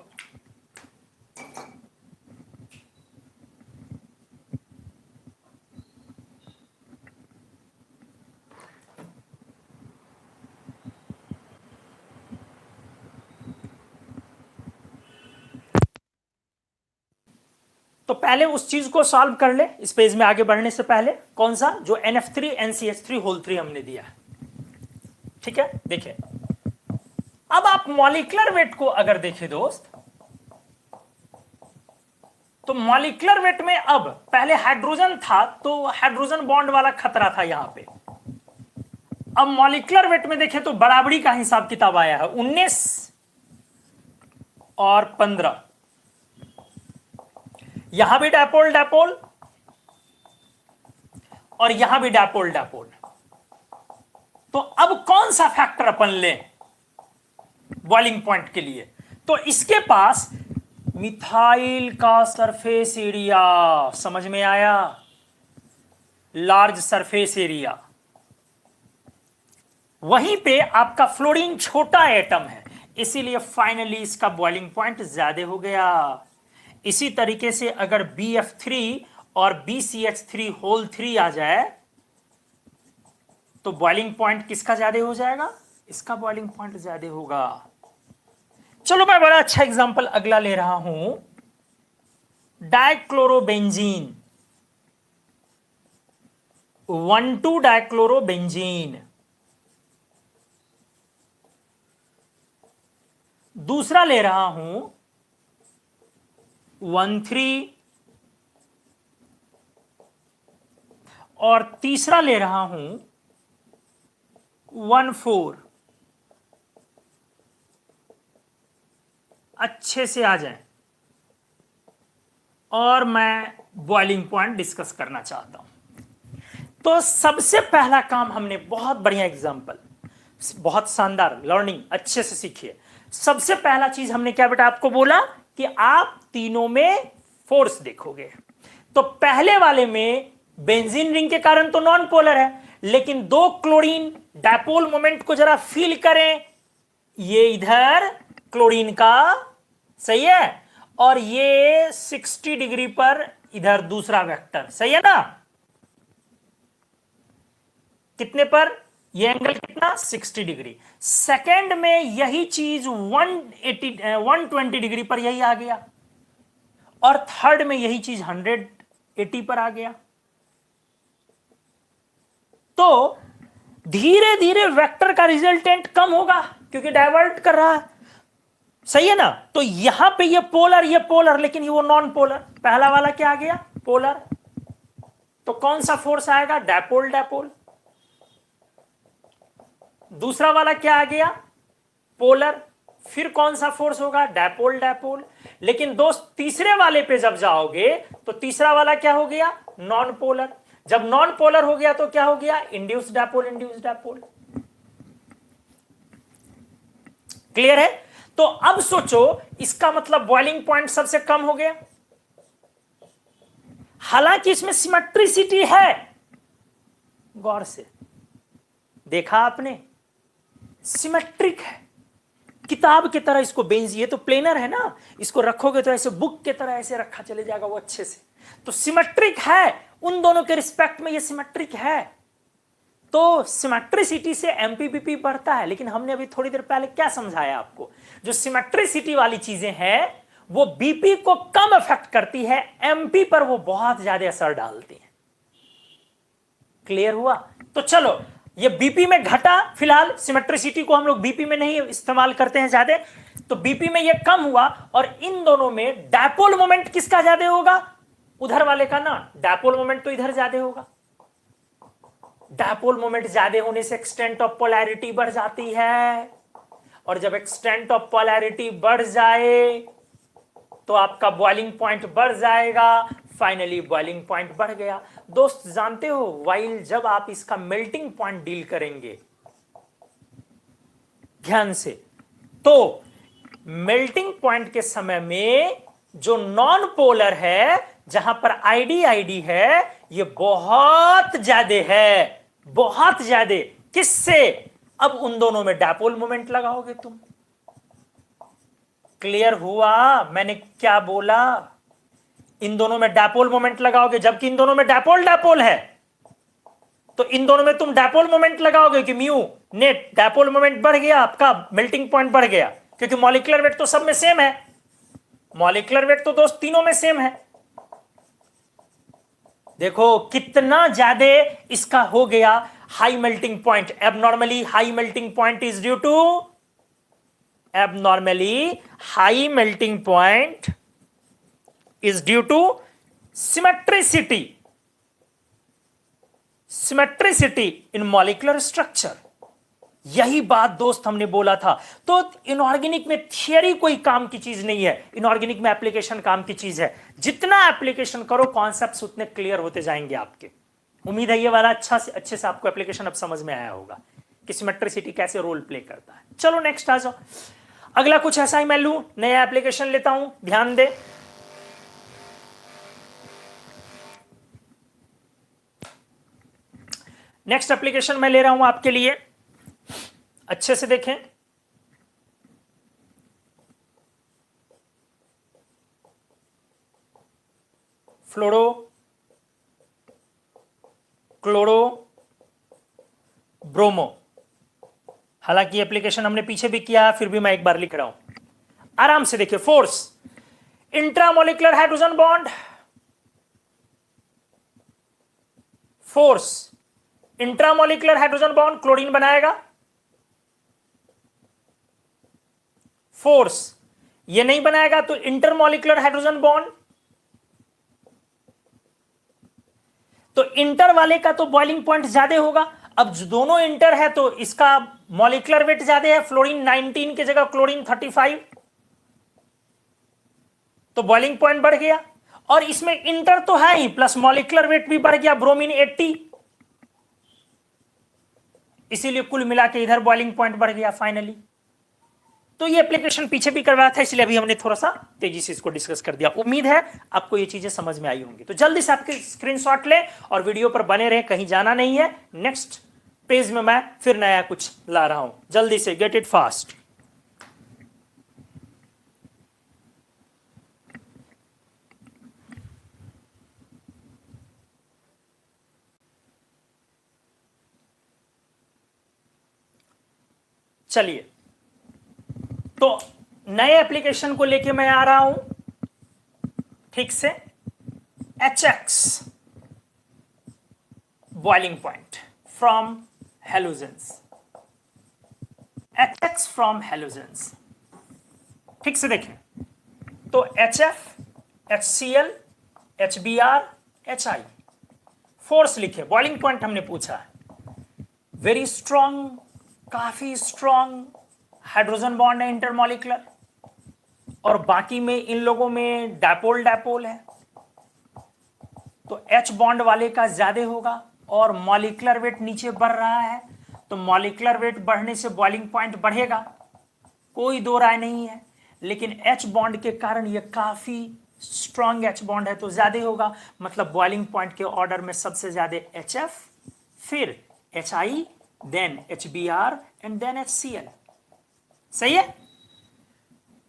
Speaker 1: तो पहले उस चीज को सॉल्व कर ले, इस पेज में आगे बढ़ने से पहले। कौन सा? जो NF3 NCH3 होल 3 हमने दिया है, ठीक है। देखिए, अब आप मॉलिक्यूलर वेट को अगर देखें दोस्त, तो मॉलिक्यूलर वेट में अब पहले हाइड्रोजन था, तो हाइड्रोजन बॉन्ड वाला खतरा था यहां पे। अब मॉलिक्यूलर वेट में देखें तो बराबरी का हिसाब किताब आया है, 19 और 15। यहां भी डायपोल डायपोल और यहां भी डायपोल डायपोल। तो अब कौन सा फैक्टर अपन लें बॉइलिंग पॉइंट के लिए? तो इसके पास मिथाइल का सरफेस एरिया, समझ में आया? Large surface area. वहीं पे आपका फ्लोरीन छोटा एटम है, इसीलिए फाइनली इसका बॉइलिंग पॉइंट ज्यादा हो गया। इसी तरीके से अगर BF3 और BCH3 होल 3 आ जाए तो बॉइलिंग पॉइंट किसका ज्यादा हो जाएगा? इसका बॉइलिंग पॉइंट ज्यादा होगा। चलो मैं बड़ा अच्छा एग्जांपल अगला ले रहा हूं, डाइक्लोरोबेंजीन, 1,2 डाइक्लोरोबेंजीन। दूसरा ले रहा हूं 1,3 और तीसरा ले रहा हूं 1,4। अच्छे से आ जाए और मैं बॉइलिंग पॉइंट डिस्कस करना चाहता हूं। तो सबसे पहला काम हमने, बहुत बढ़िया एग्जांपल, बहुत शानदार लर्निंग, अच्छे से सीखिए। सबसे पहला चीज हमने क्या बेटा आपको बोला कि आप तीनों में फोर्स देखोगे। तो पहले वाले में बेंजीन रिंग के कारण तो नॉन पोलर है, लेकिन दो क्लोरीन डायपोल मोमेंट को जरा फील करें। ये इधर क्लोरीन का, सही है, और ये 60 डिग्री पर इधर दूसरा वेक्टर, सही है ना? कितने पर? ये एंगल कितना? 60 डिग्री। सेकंड में यही चीज 120 डिग्री पर यही आ गया, और थर्ड में यही चीज 180 पर आ गया। तो धीरे धीरे वेक्टर का रिजल्टेंट कम होगा, क्योंकि डाइवर्ट कर रहा है, सही है ना? तो यहां पे ये पोलर, लेकिन ये वो नॉन पोलर। पहला वाला क्या आ गया? पोलर। तो कौन सा फोर्स आएगा? Dipole dipole. दूसरा वाला क्या आ गया? पोलर। फिर कौन सा फोर्स होगा? Dipole dipole. लेकिन दोस्त तीसरे वाले पे जब जाओगे तो तीसरा वाला क्या हो गया? Non polar. जब नॉन पोलर हो गया तो क्या हो गया? Induce dipole induce dipole. Clear है? तो अब सोचो, इसका मतलब बॉइलिंग पॉइंट सबसे कम हो गया। हालांकि इसमें सिमेट्रिसिटी है, गौर से देखा आपने, सिमेट्रिक है, किताब की तरह इसको बेंजी। ये तो प्लेनर है ना, इसको रखोगे तो ऐसे बुक की तरह ऐसे रखा चले जाएगा वो अच्छे से। तो सिमेट्रिक है, उन दोनों के रिस्पेक्ट में ये सिमेट्रिक है। तो सिमेट्रिसिटी से एमपीपीपी बढ़ता है। लेकिन हमने अभी थोड़ी देर पहले क्या समझाया आपको? जो सिमेट्रिसिटी वाली चीजें हैं वो बीपी को कम अफेक्ट करती है, एमपी पर वो बहुत ज्यादा असर डालती है। क्लियर हुआ? तो चलो, ये बीपी में घटा, फिलहाल सिमेट्रिसिटी को हम लोग बीपी में नहीं इस्तेमाल करते हैं ज्यादा, तो बीपी में ये कम हुआ, और इन दोनों में डायपोल मोमेंट किसका ज्यादा होगा? उधर वाले का ना, डायपोल मोमेंट तो इधर ज्यादा होगा। डायपोल मोमेंट ज्यादा होने से एक्सटेंट ऑफ पोलैरिटी बढ़ जाती है, और जब एक्सटेंट ऑफ पोलैरिटी बढ़ जाए तो आपका बॉइलिंग पॉइंट बढ़ जाएगा। फाइनली बॉइलिंग पॉइंट बढ़ गया। दोस्त जानते हो, वाइल जब आप इसका मेल्टिंग पॉइंट डील करेंगे ध्यान से, तो मेल्टिंग पॉइंट के समय में जो नॉन पोलर है, जहां पर आईडी आईडी है, ये बहुत ज्यादा है, बहुत ज्यादा। किससे? अब उन दोनों में डायपोल मोमेंट लगाओगे तुम। क्लियर हुआ मैंने क्या बोला? इन दोनों में डायपोल मोमेंट लगाओगे, जबकि इन दोनों में डायपोल डायपोल है, तो इन दोनों में तुम डायपोल मोमेंट लगाओगे कि म्यू नेट डायपोल मोमेंट बढ़ गया, आपका मेल्टिंग पॉइंट बढ़ गया, क्योंकि मॉलिक्यूलर वेट तो सब में सेम है। मॉलिक्यूलर वेट तो दोस्त तीनों में सेम है। देखो कितना ज्यादा इसका हो गया high melting point. Abnormally high melting point is due to, abnormally high melting point is due to symmetricity in molecular structure। यही बात दोस्त हमने बोला था। तो इनऑर्गेनिक में थियरी कोई काम की चीज नहीं है, इनऑर्गेनिक में एप्लीकेशन काम की चीज है। जितना एप्लीकेशन करो कॉन्सेप्ट्स उतने क्लियर होते जाएंगे आपके। उम्मीद है ये वाला अच्छे से आपको एप्लीकेशन अब समझ में आया होगा कि सिमेट्रिसिटी कैसे रोल प्ले करता है। चलो नेक्स्ट आ जाओ। अगला कुछ ऐसा ही मैं लूं, नया एप्लीकेशन लेता हूं, ध्यान दे। नेक्स्ट एप्लीकेशन मैं ले रहा हूं आपके लिए, अच्छे से देखें। Fluoro chloro bromo. हालांकि एप्लीकेशन हमने पीछे भी किया, फिर भी मैं एक बार लिख रहा हूं, आराम से देखिए। Force, intramolecular hydrogen bond, force intramolecular hydrogen bond, chlorine बनाएगा। फोर्स ये नहीं बनाएगा तो इंटरमोलिकुलर हाइड्रोजन बॉन्ड, तो इंटर वाले का तो बॉइलिंग पॉइंट ज्यादा होगा। अब दोनों इंटर है तो इसका मॉलिक्यूलर वेट ज्यादा है, फ्लोरीन 19 की जगह क्लोरीन 35, तो बॉइलिंग पॉइंट बढ़ गया। और इसमें इंटर तो है ही, प्लस मॉलिक्यूलर वेट भी बढ़ गया, ब्रोमीन 80, इसीलिए कुल मिला के इधर बॉइलिंग पॉइंट बढ़ गया फाइनली। तो ये एप्लीकेशन पीछे भी करवाया था, इसलिए अभी हमने थोड़ा सा तेजी से इसको डिस्कस कर दिया। उम्मीद है आपको ये चीजें समझ में आई होंगी। तो जल्दी से आपके स्क्रीनशॉट ले और वीडियो पर बने रहे, कहीं जाना नहीं है। नेक्स्ट पेज में मैं फिर नया कुछ ला रहा हूं, जल्दी से गेट इट फास्ट। चलिए, तो नए एप्लीकेशन को लेके मैं आ रहा हूं, ठीक से। HX boiling point from halogens, HX from halogens, ठीक से देखें। तो HF, HCl, HBr, HI, force लिखे, बॉइलिंग पॉइंट हमने पूछा है। वेरी स्ट्रॉन्ग, काफी स्ट्रॉन्ग हाइड्रोजन बॉन्ड है इंटरमॉलिकुलर, और बाकी में इन लोगों में डायपोल डायपोल है, तो H बॉन्ड वाले का ज्यादा होगा, और मॉलिक्यूलर वेट नीचे बढ़ रहा है, तो मॉलिक्यूलर वेट बढ़ने से बॉइलिंग पॉइंट बढ़ेगा, कोई दो राय नहीं है। लेकिन H बॉन्ड के कारण ये काफी स्ट्रॉन्ग H बॉन्ड है तो ज्यादा होगा, मतलब बॉइलिंग पॉइंट के ऑर्डर में सबसे ज्यादा HF, फिर HI, then HBr and then HCl। सही है।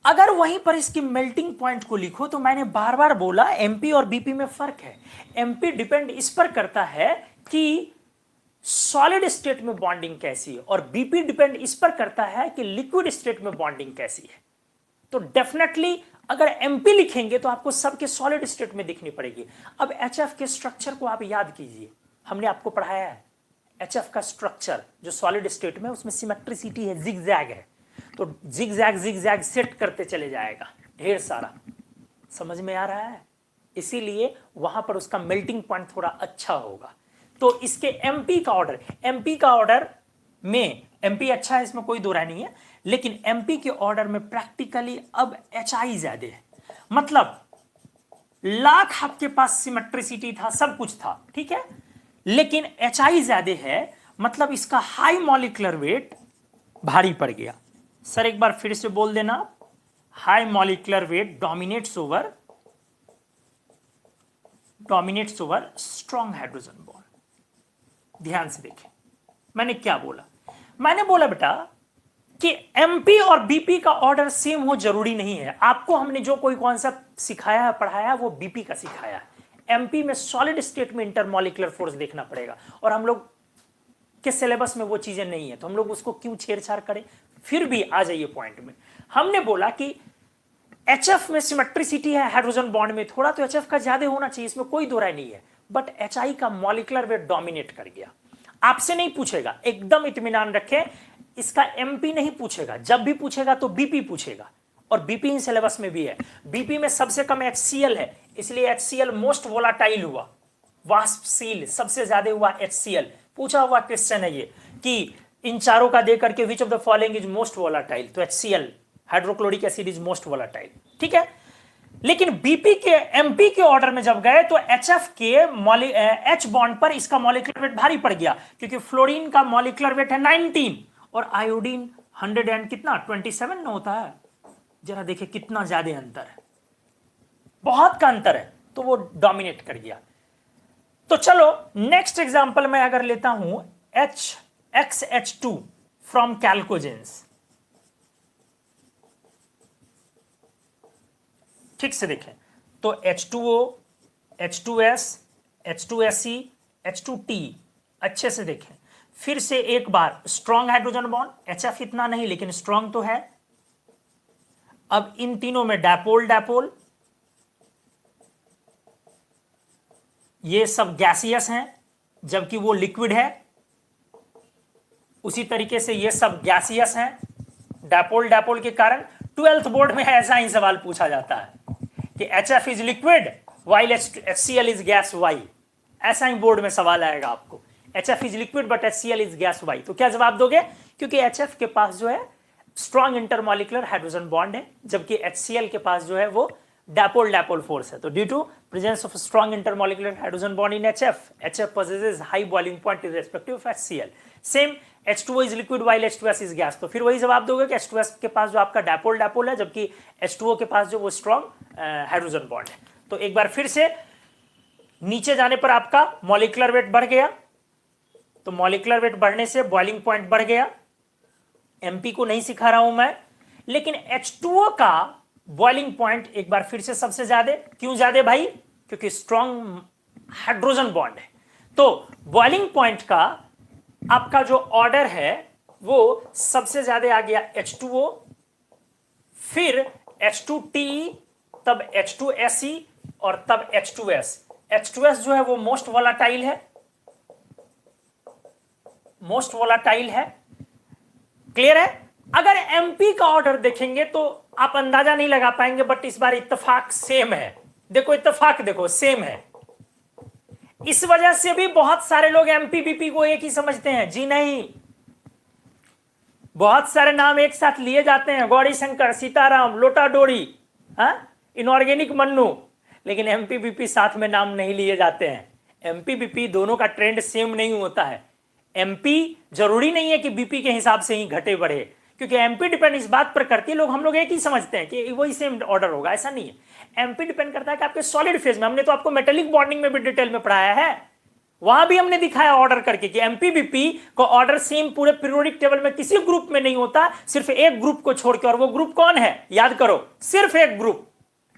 Speaker 1: अगर वहीं पर इसकी मेल्टिंग पॉइंट को लिखो तो मैंने बार बार बोला एमपी और बीपी में फर्क है। एमपी डिपेंड इस पर करता है कि सॉलिड स्टेट में बॉन्डिंग कैसी है, और बीपी डिपेंड इस पर करता है कि लिक्विड स्टेट में बॉन्डिंग कैसी है। तो डेफिनेटली अगर एमपी लिखेंगे तो आपको सबके सॉलिड स्टेट में दिखनी पड़ेगी। अब एचएफ के स्ट्रक्चर को आप याद कीजिए, हमने आपको पढ़ाया है HF का स्ट्रक्चर जो सॉलिड स्टेट में, उसमें सिमेट्रिसिटी है, जिगजैग है, तो जिगजैग सेट करते चले जाएगा ढेर सारा। समझ में आ रहा है? इसीलिए वहां पर उसका मेल्टिंग पॉइंट थोड़ा अच्छा होगा। तो इसके एमपी का ऑर्डर में एमपी अच्छा है, इसमें कोई दो राय नहीं है, लेकिन एमपी के ऑर्डर में प्रैक्टिकली अब HI ज्यादा है। मतलब लाख आपके पास सिमेट्रिसिटी था, सब कुछ था, ठीक है, लेकिन HI ज्यादा है, मतलब इसका हाई मॉलिक्यूलर वेट भारी पड़ गया। सर एक बार फिर से बोल देना, high molecular weight dominates over strong hydrogen bond. ध्यान से देखें मैंने क्या बोला। मैंने बोला बेटा कि एमपी और बीपी का ऑर्डर सेम हो जरूरी नहीं है। आपको हमने जो कोई कॉन्सेप्ट सिखाया है, पढ़ाया है, वो बीपी का सिखाया है। एमपी में सॉलिड स्टेट में इंटरमॉलिक्यूलर फोर्स देखना पड़ेगा, और हम लोग के सिलेबस में वो चीजें नहीं है, तो हम लोग उसको क्यों छेड़छाड़ करें। फिर भी आ जाइए पॉइंट में। हमने बोला कि HF में सिमेट्रिसिटी है हाइड्रोजन बॉन्ड में थोड़ा, तो HF का ज्यादा होना चाहिए, इसमें कोई दो राय नहीं है, बट HI का मॉलिक्यूलर वेट डोमिनेट कर गया। आपसे नहीं पूछेगा, एकदम इत्मीनान रखें, इसका एमपी नहीं पूछेगा, जब भी पूछेगा तो बीपी पूछेगा, और बीपी इन सिलेबस में भी है। बीपी में सबसे कम HCl है, इसलिए HCl मोस्ट वोलाटाइल हुआ, वाष्पशील सबसे ज्यादा हुआ HCl। पूछा हुआ क्वेश्चन है ये कि इन चारों का देकर के विच of the following is most volatile, तो HCl hydrochloric acid is most volatile, ठीक है। लेकिन बीपी के एमपी के ऑर्डर में जब गए तो HF के H बॉन्ड पर इसका मॉलिक्यूलर वेट भारी पड़ गया, क्योंकि फ्लोरीन का मॉलिक्यूलर वेट है 19 और आयोडीन 100 एंड कितना 27 न होता है। जरा देखिए कितना ज्यादा अंतर है, बहुत का अंतर है, तो वो डोमिनेट कर गया। तो चलो नेक्स्ट एग्जांपल में अगर लेता हूं XH2 फ्रॉम कैल्कोजेंस। ठीक से देखें तो H2O, H2S, H2SE, H2T, अच्छे से देखें। फिर से एक बार स्ट्रॉन्ग हाइड्रोजन बॉन्ड, HF इतना नहीं लेकिन स्ट्रॉन्ग तो है। अब इन तीनों में डायपोल, ये सब गैसियस हैं जबकि वो लिक्विड है। उसी तरीके से ये सब गैसियस हैं, डायपोल के कारण 12th बोर्ड में ऐसा ही सवाल पूछा जाता है कि HF is liquid while HCl is gas why. ऐसा ही बोर्ड में सवाल आएगा आपको, HF is liquid but HCl is gas why. तो क्या जवाब दोगे? क्योंकि HF के पास जो है स्ट्रॉन्ग इंटरमॉलिक्यूलर हाइड्रोजन बॉन्ड है, जबकि HCl के पास जो है वो डायपोल फोर्स है। तो due to presence of strong intermolecular hydrogen bond in HF possesses high boiling point in respect of HCl. Same H2O is liquid while H2S is gas। तो फिर वही जवाब दोगे कि H2S के पास जो आपका डायपोल है, जबकि H2O के पास जो वो स्ट्रॉन्ग हाइड्रोजन बॉन्ड है। तो एक बार फिर से नीचे जाने पर आपका मॉलिक्यूलर वेट बढ़ गया, तो मॉलिक्यूलर वेट बढ़ने से बॉइलिंग पॉइंट बढ़ गया। एमपी को नहीं सिखा रहा हूं मैं, लेकिन H2O का बॉइलिंग पॉइंट एक बार फिर से सबसे ज्यादा। क्यों ज्यादा भाई? क्योंकि स्ट्रॉन्ग हाइड्रोजन बॉन्ड है। तो बॉइलिंग पॉइंट का आपका जो ऑर्डर है वो सबसे ज्यादा आ गया H2O, फिर H2TE, तब H2SE और तब H2S। H2S जो है वो मोस्ट वोलाटाइल है, क्लियर है। अगर एमपी का ऑर्डर देखेंगे तो आप अंदाजा नहीं लगा पाएंगे, बट इस बार इत्तेफाक सेम है। देखो इत्तेफाक देखो सेम है। इस वजह से भी बहुत सारे लोग एमपी बीपी को एक ही समझते हैं। जी नहीं, बहुत सारे नाम एक साथ लिए जाते हैं, गौरी शंकर, सीताराम, लोटा डोरी, इनऑर्गेनिक मन्नू, लेकिन एमपी बीपी साथ में नाम नहीं लिए जाते हैं। एमपी बीपी दोनों का ट्रेंड सेम नहीं होता है। एमपी जरूरी नहीं है कि बीपी के हिसाब से ही घटे बढ़े, क्योंकि एमपी डिपेंड इस बात पर करती है, लोग हम लोग एक ही समझते हैं कि वही सेम ऑर्डर होगा, ऐसा नहीं है। एमपी डिपेंड करता है कि आपके सॉलिड फेज में, हमने तो आपको मेटेलिक बॉन्डिंग में भी डिटेल में पढ़ाया है, वहां भी हमने दिखाया ऑर्डर करके कि एमपी बीपी को ऑर्डर सेम पूरे पीरियोडिक टेबल में किसी ग्रुप में नहीं होता, सिर्फ एक ग्रुप को छोड़ के, और वो ग्रुप कौन है याद करो, सिर्फ एक ग्रुप,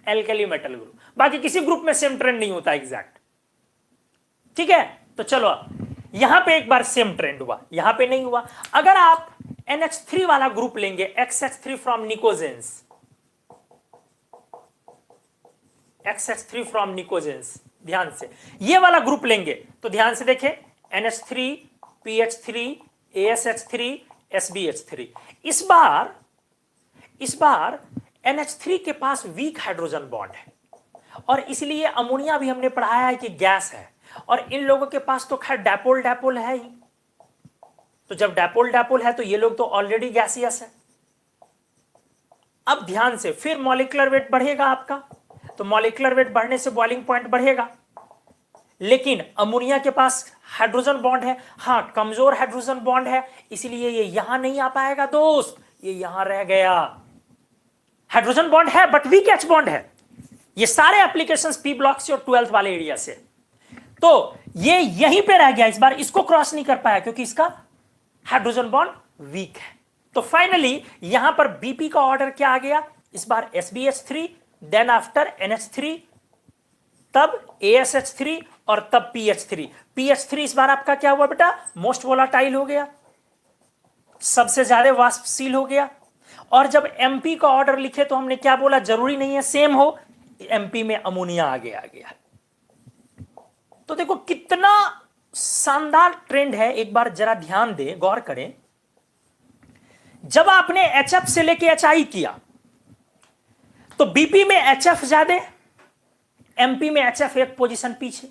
Speaker 1: एल्कली मेटल ग्रुप। बाकी किसी ग्रुप में सेम ट्रेंड नहीं होता एग्जैक्ट, ठीक है। तो चलो यहां पे एक बार सेम ट्रेंड हुआ, यहां पे नहीं हुआ। अगर आप NH3 वाला ग्रुप लेंगे, XH3 from pnictogens, XH3 from pnictogens, ध्यान से ये वाला ग्रुप लेंगे तो ध्यान से देखें, NH3 PH3 ASH3 SbH3। इस बार NH3 के पास वीक हाइड्रोजन बॉन्ड है और इसलिए अमोनिया भी हमने पढ़ाया है कि गैस है, और इन लोगों के पास तो खैर डायपोल डायपोल है ही। तो जब डायपोल डायपोल है तो ये लोग तो ऑलरेडी गैसियस है। अब ध्यान से, फिर मॉलिक्यूलर वेट बढ़ेगा आपका, तो मॉलिक्यूलर वेट बढ़ने से बॉइलिंग पॉइंट बढ़ेगा, लेकिन अमोनिया के पास हाइड्रोजन बॉन्ड है, हां कमजोर हाइड्रोजन बॉन्ड है, इसलिए ये यहां नहीं आ पाएगा दोस्त, ये यहां रह गया। हाइड्रोजन बॉन्ड है बट वीक एच बॉन्ड है। ये सारे एप्लीकेशंस पी ब्लॉक से और 12th वाले एरिया से, तो ये यहीं पे रह गया, इस बार इसको क्रॉस नहीं कर पाया क्योंकि इसका हाइड्रोजन बॉन्ड वीक है। तो फाइनली यहां पर बीपी का ऑर्डर क्या आ गया, इस बार SbH3, देन आफ्टर NH3, तब ASH3 और तब PH3। PH3 इस बार आपका क्या हुआ बेटा, मोस्ट वोलाटाइल हो गया, सबसे ज्यादा वाष्पशील हो गया। और जब MP का ऑर्डर लिखे तो हमने क्या बोला, जरूरी नहीं है सेम हो, MP में अमोनिया आगे आ गया। तो देखो कितना शानदार ट्रेंड है, एक बार जरा ध्यान दें, गौर करें। जब आपने HF से लेके HI किया तो BP में HF ज्यादा, MP में HF एक पोजीशन पीछे,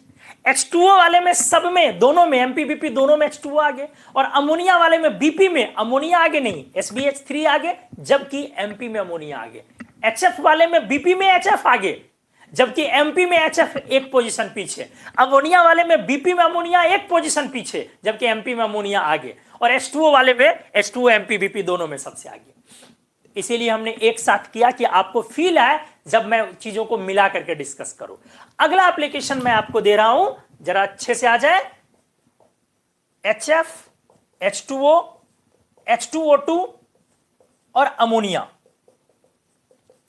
Speaker 1: H2O वाले में सब में दोनों में MP BP दोनों में H2O आगे, और अमोनिया वाले में BP में अमोनिया आगे नहीं, SbH3 आगे, जबकि MP में अमोनिया आगे। HF वाले में BP में HF आगे, जबकि MP में HF एक पोजीशन पीछे। अमोनिया वाले में BP में अमोनिया एक पोजीशन पीछे, जबकि MP में अमोनिया आगे, और H2O वाले में H2O MP BP दोनों में सबसे आगे। इसीलिए हमने एक साथ किया कि आपको फील आए जब मैं चीजों को मिला करके डिस्कस करूं। अगला एप्लीकेशन मैं आपको दे रहा हूं, जरा अच्छे से आ जाए। HF, H2O, H2O2 और अमोनिया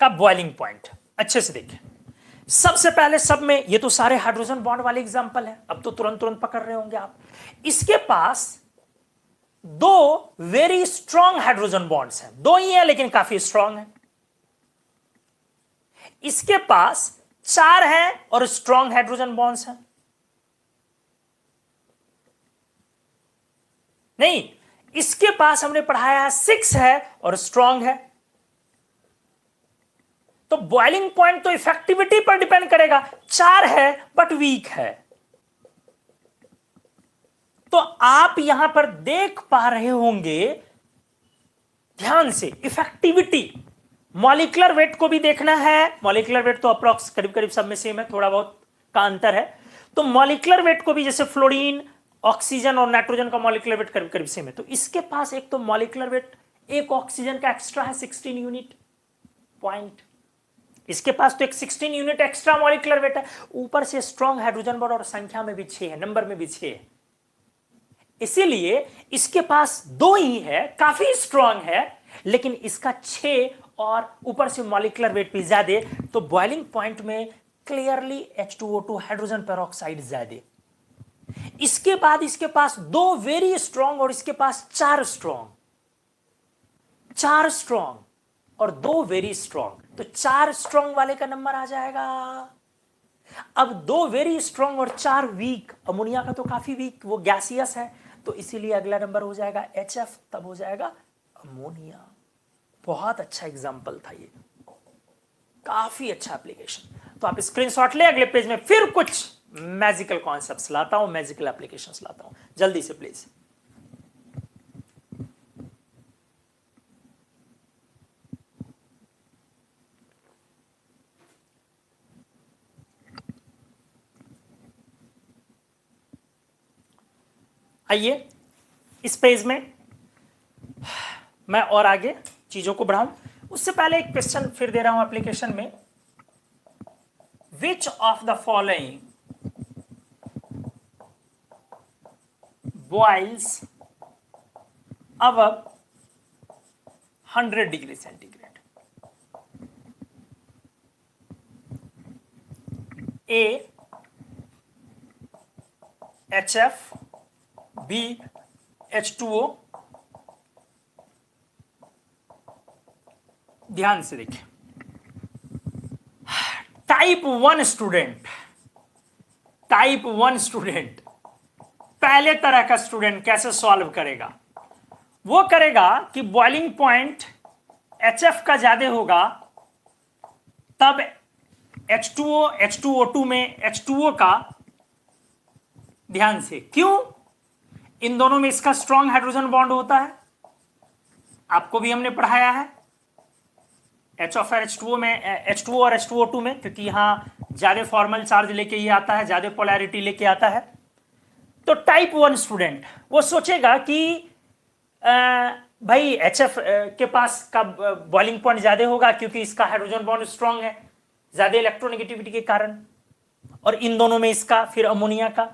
Speaker 1: का बॉइलिंग पॉइंट अच्छे से देखें। सबसे पहले सब में, ये तो सारे हाइड्रोजन बॉन्ड वाले एग्जांपल है, अब तो तुरंत तुरंत पकड़ रहे होंगे आप। इसके पास दो वेरी स्ट्रॉन्ग हाइड्रोजन बॉन्ड्स हैं, दो ही हैं लेकिन काफी स्ट्रॉन्ग हैं। इसके पास 4 हैं और स्ट्रॉन्ग हाइड्रोजन बॉन्ड्स हैं। नहीं, इसके पास हमने पढ़ाया है 6 है और स्ट्रॉन्ग है। तो बॉइलिंग पॉइंट तो इफेक्टिविटी पर डिपेंड करेगा, 4 है बट वीक है। तो आप यहां पर देख पा रहे होंगे ध्यान से, इफेक्टिविटी, मॉलिक्यूलर वेट को भी देखना है। मॉलिक्यूलर वेट तो अप्रॉक्स करीब करीब सब में सेम है, थोड़ा बहुत का अंतर है। तो मॉलिक्यूलर वेट को भी, जैसे फ्लोरीन, ऑक्सीजन और नाइट्रोजन का मॉलिक्यूलर वेट करीब करीब सेम है, तो इसके पास एक तो मॉलिक्यूलर वेट एक ऑक्सीजन का एक्स्ट्रा है 16 यूनिट पॉइंट, इसके पास तो एक 16 यूनिट एक्स्ट्रा मॉलिक्यूलर वेट है, ऊपर से स्ट्रॉन्ग हाइड्रोजन बॉन्ड और संख्या में भी 6 है, नंबर में भी 6 है। इसीलिए इसके पास 2 ही है, काफी स्ट्रॉन्ग है, लेकिन इसका 6 और ऊपर से मॉलिक्यूलर वेट भी ज्यादा, तो बॉइलिंग पॉइंट में क्लियरली H2O2 हाइड्रोजन पेरोक्साइड ज्यादा। इसके बाद इसके पास 2 वेरी स्ट्रॉन्ग और इसके पास 4 स्ट्रॉन्ग, 4 स्ट्रॉन्ग और 2 वेरी स्ट्रॉन्ग, तो 4 स्ट्रॉन्ग वाले का नंबर आ जाएगा। अब 2 वेरी स्ट्रॉन्ग और 4 वीक, अमोनिया का तो काफी वीक, वो गैसियस है, तो इसीलिए अगला नंबर हो जाएगा HF, तब हो जाएगा अमोनिया। बहुत अच्छा एग्जांपल था ये, काफी अच्छा एप्लीकेशन। तो आप स्क्रीनशॉट ले, अगले पेज में फिर कुछ मैजिकल कॉन्सेप्ट्स लाता हूं, मैजिकल एप्लीकेशंस लाता हूं, जल्दी से प्लीज। आइए इस पेज में मैं और आगे चीजों को बढ़ाऊं, उससे पहले एक क्वेश्चन फिर दे रहा हूं एप्लीकेशन में। Which of the following boils above 100 degree centigrade? A HF, B H2O। ध्यान से देखिए, टाइप 1 स्टूडेंट टाइप 1 स्टूडेंट, पहले तरह का स्टूडेंट कैसे सॉल्व करेगा? वो करेगा कि बॉइलिंग पॉइंट HF का ज्यादा होगा, तब H2O H2O2 में H2O का, ध्यान से, क्यों? इन दोनों में इसका स्ट्रॉन्ग हाइड्रोजन बॉन्ड होता है, आपको भी हमने पढ़ाया है। H ऑफ H2O में, H2O और H2O2 में, क्योंकि यहां ज्यादा फॉर्मल चार्ज लेके ये आता है, ज्यादा पोलैरिटी लेके आता है। तो टाइप 1 स्टूडेंट वो सोचेगा कि भाई HF के पास का बॉइलिंग पॉइंट ज्यादा होगा क्योंकि इसका हाइड्रोजन बॉन्ड स्ट्रांग है ज्यादा इलेक्ट्रोनेगेटिविटी के कारण, और इन दोनों में इसका, फिर अमोनिया का।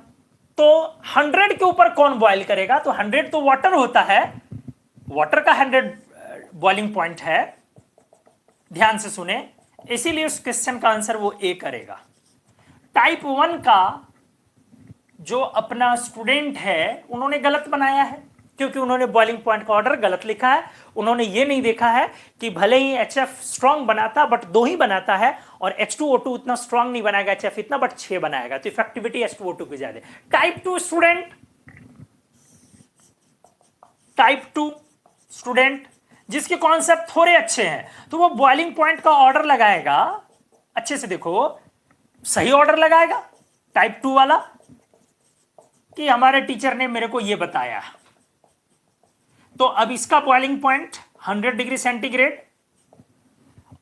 Speaker 1: तो 100 के ऊपर कौन बॉइल करेगा? तो 100 तो वाटर होता है, वाटर का 100 बॉइलिंग पॉइंट है, ध्यान से सुने, इसीलिए उस क्वेश्चन का आंसर वो ए करेगा। टाइप 1 का जो अपना स्टूडेंट है उन्होंने गलत बनाया है, क्योंकि उन्होंने बॉइलिंग पॉइंट का ऑर्डर गलत लिखा है। उन्होंने ये नहीं देखा है कि भले ही HF स्ट्रांग बनाता बट 2 ही बनाता है, और H2O2 उतना स्ट्रांग नहीं बनाएगा HF इतना, बट 6 बनाएगा, तो इफेक्टिविटी H2O2 की ज्यादा। टाइप 2 स्टूडेंट, टाइप 2 स्टूडेंट जिसके कॉन्सेप्ट थोड़े अच्छे हैं, तो वो बॉइलिंग पॉइंट का ऑर्डर लगाएगा, अच्छे से देखो, सही ऑर्डर लगाएगा टाइप 2 वाला, कि हमारे टीचर ने मेरे को ये बताया। तो अब इसका बॉइलिंग पॉइंट 100 डिग्री सेंटीग्रेड,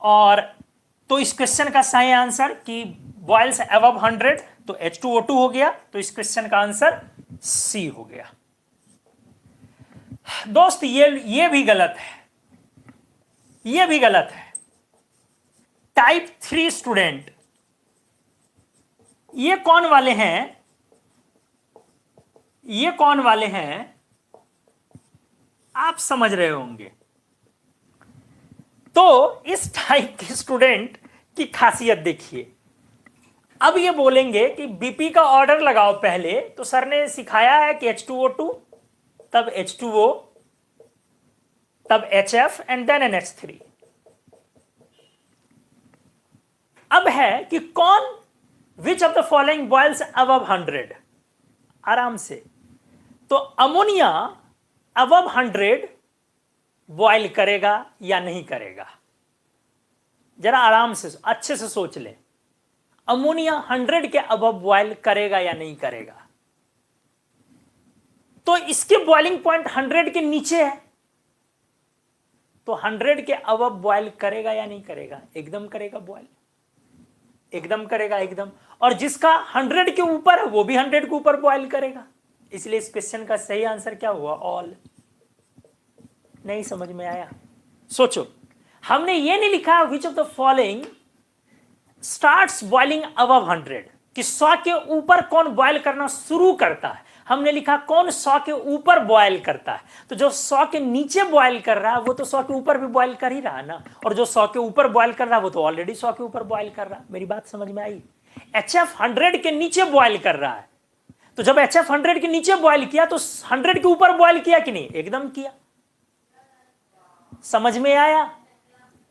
Speaker 1: और तो इस क्वेश्चन का सही आंसर कि बॉइल्स अबव 100, तो H2O2 हो गया, तो इस क्वेश्चन का आंसर सी हो गया। दोस्त ये भी गलत है, ये भी गलत है। टाइप 3 स्टूडेंट, ये कौन वाले हैं? ये कौन वाले हैं आप समझ रहे होंगे। तो इस टाइप के स्टूडेंट की खासियत देखिए। अब ये बोलेंगे कि बीपी का ऑर्डर लगाओ पहले, तो सर ने सिखाया है कि H2O2, तब H2O, तब HF एंड देन NH3। अब है कि कौन, which of the following boils above 100? आराम से, तो अमोनिया अबव 100 बॉइल करेगा या नहीं करेगा? जरा आराम से अच्छे से सोच ले, अमोनिया 100 के अबव बॉइल करेगा या नहीं करेगा? तो इसके बॉइलिंग पॉइंट 100 के नीचे है, तो 100 के अबव बॉइल करेगा या नहीं करेगा? एकदम करेगा बॉइल, एकदम करेगा, एकदम। और जिसका 100 के ऊपर है वो भी 100 के ऊपर बॉइल करेगा। इसलिए इस क्वेश्चन का सही आंसर क्या हुआ? ऑल। नहीं समझ में आया? सोचो, हमने ये नहीं लिखा विच of the following starts boiling above 100, कि 100 के ऊपर कौन बॉइल करना शुरू करता है। हमने लिखा कौन 100 के ऊपर बॉइल करता है। तो जो 100 के नीचे बॉइल कर रहा है वो तो 100 के ऊपर भी बॉइल कर ही रहा है ना, और जो 100 के ऊपर बॉइल कर रहा है वो तो ऑलरेडी 100 के ऊपर बॉइल कर रहा है। मेरी बात समझ में आई? HF 100 के नीचे बॉइल कर रहा है, तो जब HF 100 के नीचे बॉइल किया तो 100 के ऊपर बॉइल किया कि नहीं? एकदम किया। समझ में आया?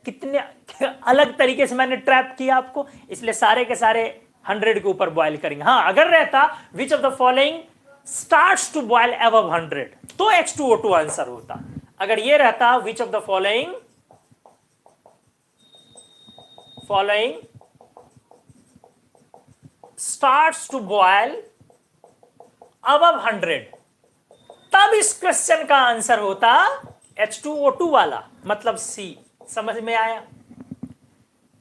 Speaker 1: कितने अलग तरीके से मैंने ट्रैप किया आपको। इसलिए सारे के सारे 100 के ऊपर बॉइल करेंगे। हाँ, अगर रहता which of the following starts to boil above 100, तो H2O2 आंसर होता। अगर ये रहता which of the following starts to boil above 100, तब इस क्वेश्चन का आंसर होता H2O2 वाला, मतलब सी। समझ में आया?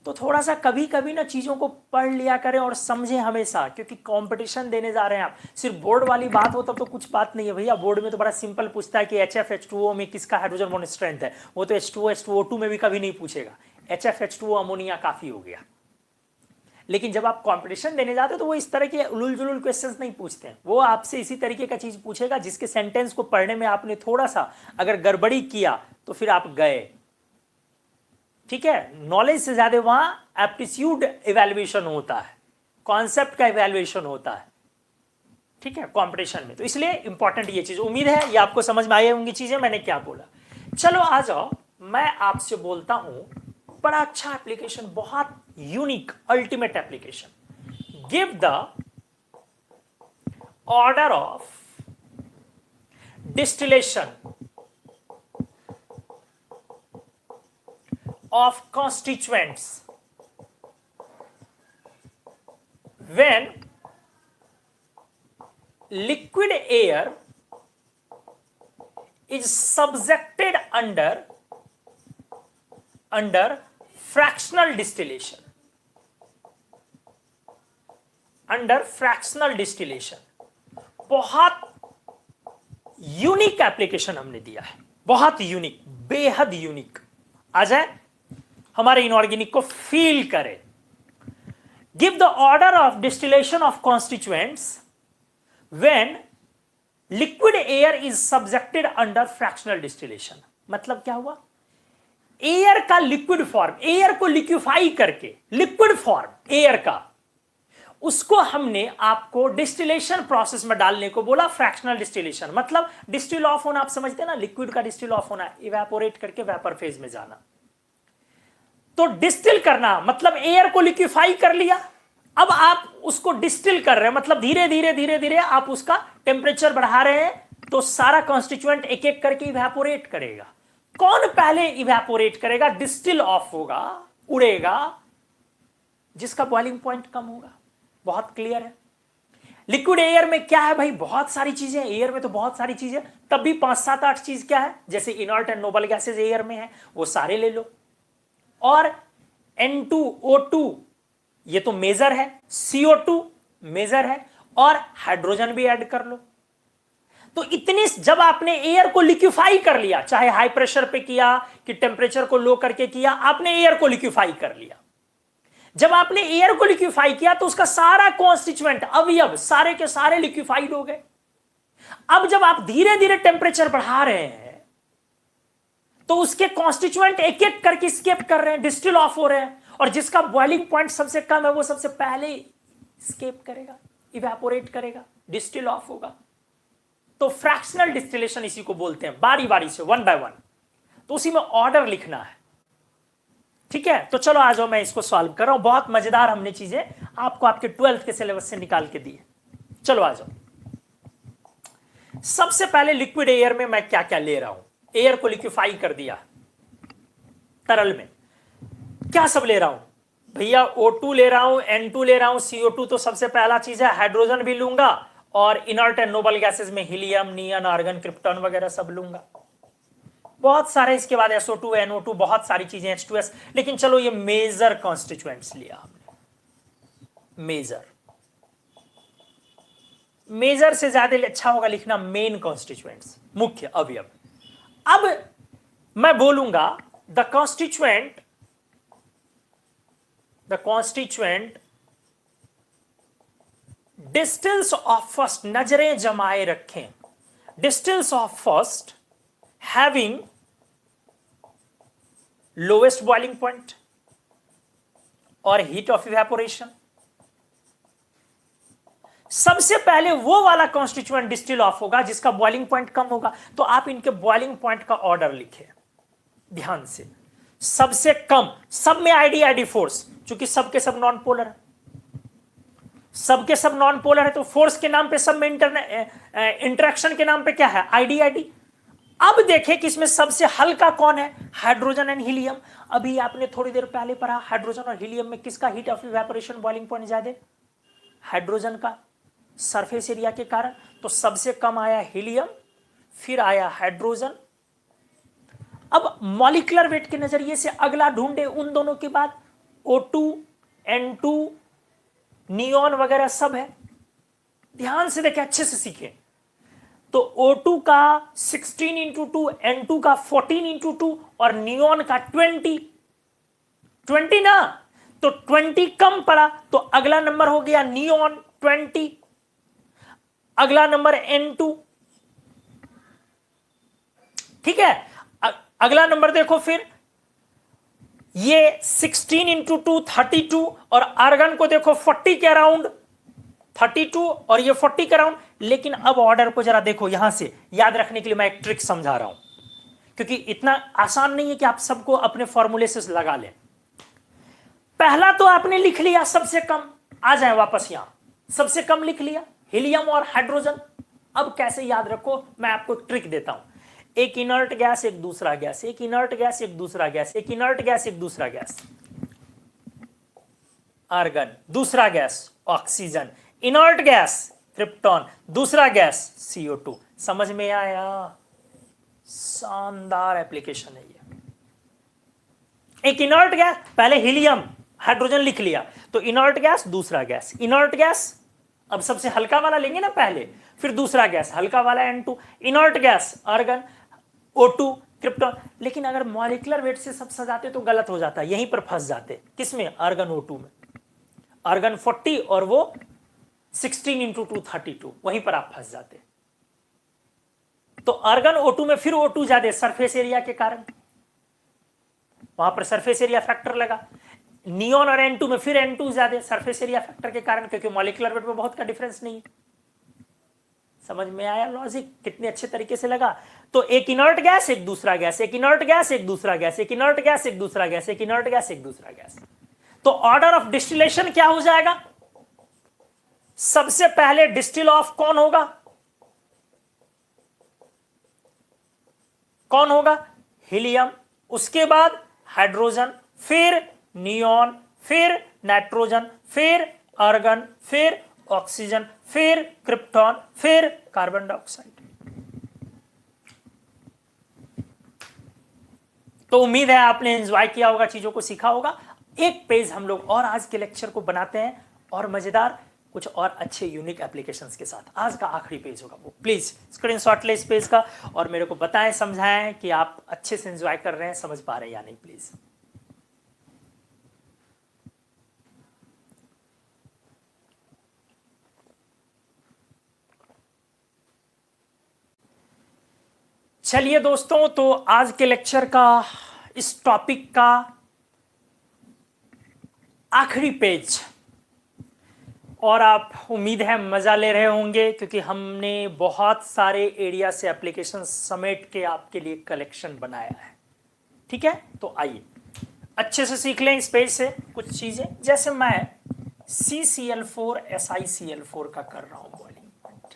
Speaker 1: तो थोड़ा सा कभी कभी ना चीजों को पढ़ लिया करें और समझें हमेशा, क्योंकि कंपटीशन देने जा रहे हैं आप। सिर्फ बोर्ड वाली बात हो तब तो कुछ बात नहीं है भैया। बोर्ड में तो बड़ा सिंपल पूछता है कि HF H2O में किसका हाइड्रोजन बॉन्ड स्ट्रेंथ है, वो तो H2O H2O2 में भी कभी नहीं पूछेगा। HF H2O अमोनिया काफी हो गया। लेकिन जब आप कंपटीशन देने जाते हो तो वो इस तरह के उलूल जुलूल क्वेश्चंस नहीं पूछते हैं। वो आपसे इसी तरीके का चीज पूछेगा जिसके सेंटेंस को पढ़ने में आपने थोड़ा सा अगर गड़बड़ी किया तो फिर आप गए। ठीक है, नॉलेज से ज्यादा वहां एप्टीट्यूड इवैल्यूएशन होता है, कॉन्सेप्ट का इवैल्यूएशन होता है। ठीक है, कंपटीशन में। तो इसलिए इंपॉर्टेंट ये चीज, उम्मीद है ये आपको समझ में आई होंगी चीजें मैंने क्या बोला। चलो आ जाओ, मैं आपसे बोलता हूं बड़ा अच्छा एप्लीकेशन, बहुत unique ultimate application. Give the order of distillation of constituents when liquid air is subjected under fractional distillation. Under fractional distillation बहुत यूनिक एप्लीकेशन हमने दिया है, बहुत यूनिक, बेहद यूनिक। आ जाए हमारे इनऑर्गेनिक को फील करें। Give the order of distillation of constituents when liquid air is subjected under fractional distillation. मतलब क्या हुआ? एयर का लिक्विड फॉर्म, एयर को लिक्विफाई करके लिक्विड फॉर्म एयर का, उसको हमने आपको डिस्टिलेशन प्रोसेस में डालने को बोला, फ्रैक्शनल डिस्टिलेशन। मतलब डिस्टिल ऑफ होना, आप समझते हैं ना, लिक्विड का डिस्टिल ऑफ होना, इवेपोरेट करके वेपर फेज में जाना। तो डिस्टिल करना मतलब एयर को लिक्विफाई कर लिया, अब आप उसको डिस्टिल कर रहे हैं, मतलब धीरे धीरे धीरे धीरे आप उसका टेम्परेचर बढ़ा रहे हैं, तो सारा कॉन्स्टिट्यूएंट एक एक करके इवेपोरेट करेगा। कौन पहले इवेपोरेट करेगा? डिस्टिल ऑफ होगा, उड़ेगा, जिसका बॉइलिंग पॉइंट कम होगा। बहुत क्लियर है। लिक्विड एयर में क्या है भाई? बहुत सारी चीजें, एयर में तो बहुत सारी चीजें, तब भी 5, 7, 8 चीज क्या है? जैसे inert and noble gases air में है, वो सारे ले लो। और N2O2 ये तो मेजर है, CO2 मेजर है, और हाइड्रोजन भी ऐड कर लो। तो इतनी, जब आपने एयर को लिक्विफाई कर लिया, चाहे हाई प्रेशर पे किया कि टेम्परेचर को लो करके किया, आपने एयर को लिक्विफाई कर लिया। जब आपने एयर को लिक्विफाई किया तो उसका सारा कॉन्स्टिट्यूएंट, अवयव सारे के सारे लिक्विफाइड हो गए। अब जब आप धीरे धीरे टेम्परेचर बढ़ा रहे हैं तो उसके कॉन्स्टिट्यूएंट एक एक करके स्केप कर रहे हैं, डिस्टिल ऑफ हो रहे हैं, और जिसका बॉइलिंग पॉइंट सबसे कम है वो सबसे पहले स्केप करेगा, इवेपोरेट करेगा, डिस्टिल ऑफ होगा। तो फ्रैक्शनल डिस्टिलेशन इसी को बोलते हैं, बारी बारी से, वन बाय वन। तो उसी में ऑर्डर लिखना है, ठीक है? तो चलो आ जाओ, मैं इसको सॉल्व कर रहा हूं। बहुत मजेदार हमने चीजें आपको आपके 12th के सिलेबस से निकाल के दी। चलो आ जाओ। सबसे पहले लिक्विड एयर में मैं क्या क्या ले रहा हूं? एयर को लिक्विफाई कर दिया तरल में, क्या सब ले रहा हूं भैया? O2 ले रहा हूं, N2 ले रहा हूं, CO2 तो सबसे पहला चीज है, हाइड्रोजन भी लूंगा, और इनर्ट एंड नोबल गैसेज में हीलियम, नियन, आर्गन, क्रिप्टॉन वगैरह सब लूंगा, बहुत सारे। इसके बाद SO2, NO2, बहुत सारी चीजें, H2S। लेकिन चलो ये मेजर कॉन्स्टिट्यूएंट्स लिया हमने। मेजर से ज्यादा अच्छा होगा लिखना मेन कॉन्स्टिट्यूएंट्स, मुख्य अवयव। अब मैं बोलूंगा the constituent distils of first, नजरें जमाए रखें, distils of first having lowest boiling point और heat of evaporation। सबसे पहले वो वाला कॉन्स्टिट्यूएंट डिस्टिल ऑफ होगा जिसका बॉइलिंग पॉइंट कम होगा। तो आप इनके बॉइलिंग पॉइंट का ऑर्डर लिखे ध्यान से। सबसे कम, सब में आईडी फोर्स, क्योंकि सबके सब नॉन पोलर है, सबके सब नॉन पोलर है, तो फोर्स के नाम पे सब में इंटरेक्शन के नाम पे क्या है? आईडी। अब देखें कि इसमें सबसे हल्का कौन है? Hydrogen and helium. अभी आपने थोड़ी देर पहले पढ़ा, हाइड्रोजन और हीलियम में किसका heat of evaporation boiling point ज्यादा? हाइड्रोजन का, सरफेस एरिया के कारण। तो सबसे कम आया हीलियम, फिर आया हाइड्रोजन। अब मॉलिक्यूलर वेट के नजरिए से अगला ढूंढे उन दोनों के बाद O2, N2, नियॉन वगैरह सब है। ध्यान से देखें, अच्छे से सीखें। तो O2 का 16 इंटू 2, N2 का 14 इंटू 2, और नियॉन का 20 ना, तो 20 कम पड़ा, तो अगला नंबर हो गया नियॉन 20, अगला नंबर N2, ठीक है? अगला नंबर देखो, फिर ये 16 इंटू 2 32, और आर्गन को देखो 40 के अराउंड, 32 और ये 40 के अराउंड। लेकिन अब ऑर्डर को जरा देखो, यहां से याद रखने के लिए मैं एक ट्रिक समझा रहा हूं, क्योंकि इतना आसान नहीं है कि आप सबको अपने फॉर्मूले से लगा लें। पहला तो आपने लिख लिया सबसे कम, आ जाए वापस यहां, सबसे कम लिख लिया हीलियम और हाइड्रोजन। अब कैसे याद रखो, मैं आपको ट्रिक देता हूं। एक इनर्ट गैस, एक दूसरा गैस, एक इनर्ट गैस, एक दूसरा गैस, एक इनर्ट गैस, एक दूसरा गैस, आर्गन, दूसरा gas oxygen, inert gas krypton, दूसरा गैस CO2। समझ में आया? शानदार एप्लीकेशन है ये। एक इनर्ट गैस, पहले हीलियम हाइड्रोजन लिख लिया, तो इनर्ट गैस दूसरा गैस, इनर्ट गैस, अब सबसे हल्का वाला लेंगे ना पहले, फिर दूसरा गैस हल्का वाला N2, inert gas argon O2 krypton. लेकिन अगर मॉलिक्यूलर वेट से सब सजाते तो गलत हो जाता, यहीं पर फंस जाते। किसमें? आर्गन O2 में। आर्गन 40 और वो 16 × 2 32, वहीं पर आप फंस जाते। तो आर्गन O2 में फिर O2 ज्यादा सरफेस एरिया के कारण, वहां पर सरफेस एरिया फैक्टर लगा। नियोन और N2 में फिर N2 ज्यादा सरफेस एरिया फैक्टर के कारण, क्योंकि मॉलिक्यूलर वेट में बहुत का डिफरेंस नहीं है। समझ में आया लॉजिक? कितने अच्छे तरीके से लगा। तो एक इनर्ट गैस, एक दूसरा गैस, एक इनर्ट गैस, एक दूसरा गैस, एक इनर्ट गैस, एक दूसरा गैस, एक इनर्ट गैस, एक दूसरा गैस। तो ऑर्डर ऑफ डिस्टिलेशन क्या हो जाएगा? सबसे पहले डिस्टिल ऑफ कौन होगा? कौन होगा? हीलियम, उसके बाद हाइड्रोजन, फिर नियोन, फिर नाइट्रोजन, फिर आर्गन, फिर ऑक्सीजन, फिर क्रिप्टॉन, फिर कार्बन डाइऑक्साइड। तो उम्मीद है आपने एंजॉय किया होगा, चीजों को सीखा होगा। एक पेज हम लोग और आज के लेक्चर को बनाते हैं, और मजेदार कुछ और अच्छे यूनिक एप्लीकेशंस के साथ। आज का आखिरी पेज होगा वो। प्लीज स्क्रीनशॉट ले इस पेज का और मेरे को बताएं, समझाएं कि आप अच्छे से एंजॉय कर रहे हैं, समझ पा रहे हैं या नहीं, प्लीज। चलिए दोस्तों, तो आज के लेक्चर का, इस टॉपिक का आखिरी पेज, और आप उम्मीद है मजा ले रहे होंगे, क्योंकि हमने बहुत सारे एरिया से एप्लीकेशन समेट के आपके लिए कलेक्शन बनाया है। ठीक है, तो आइए अच्छे से सीख लें इस पेज से कुछ चीजें। जैसे मैं CCl4 SiCl4 का कर रहा हूं बॉइलिंग पॉइंट।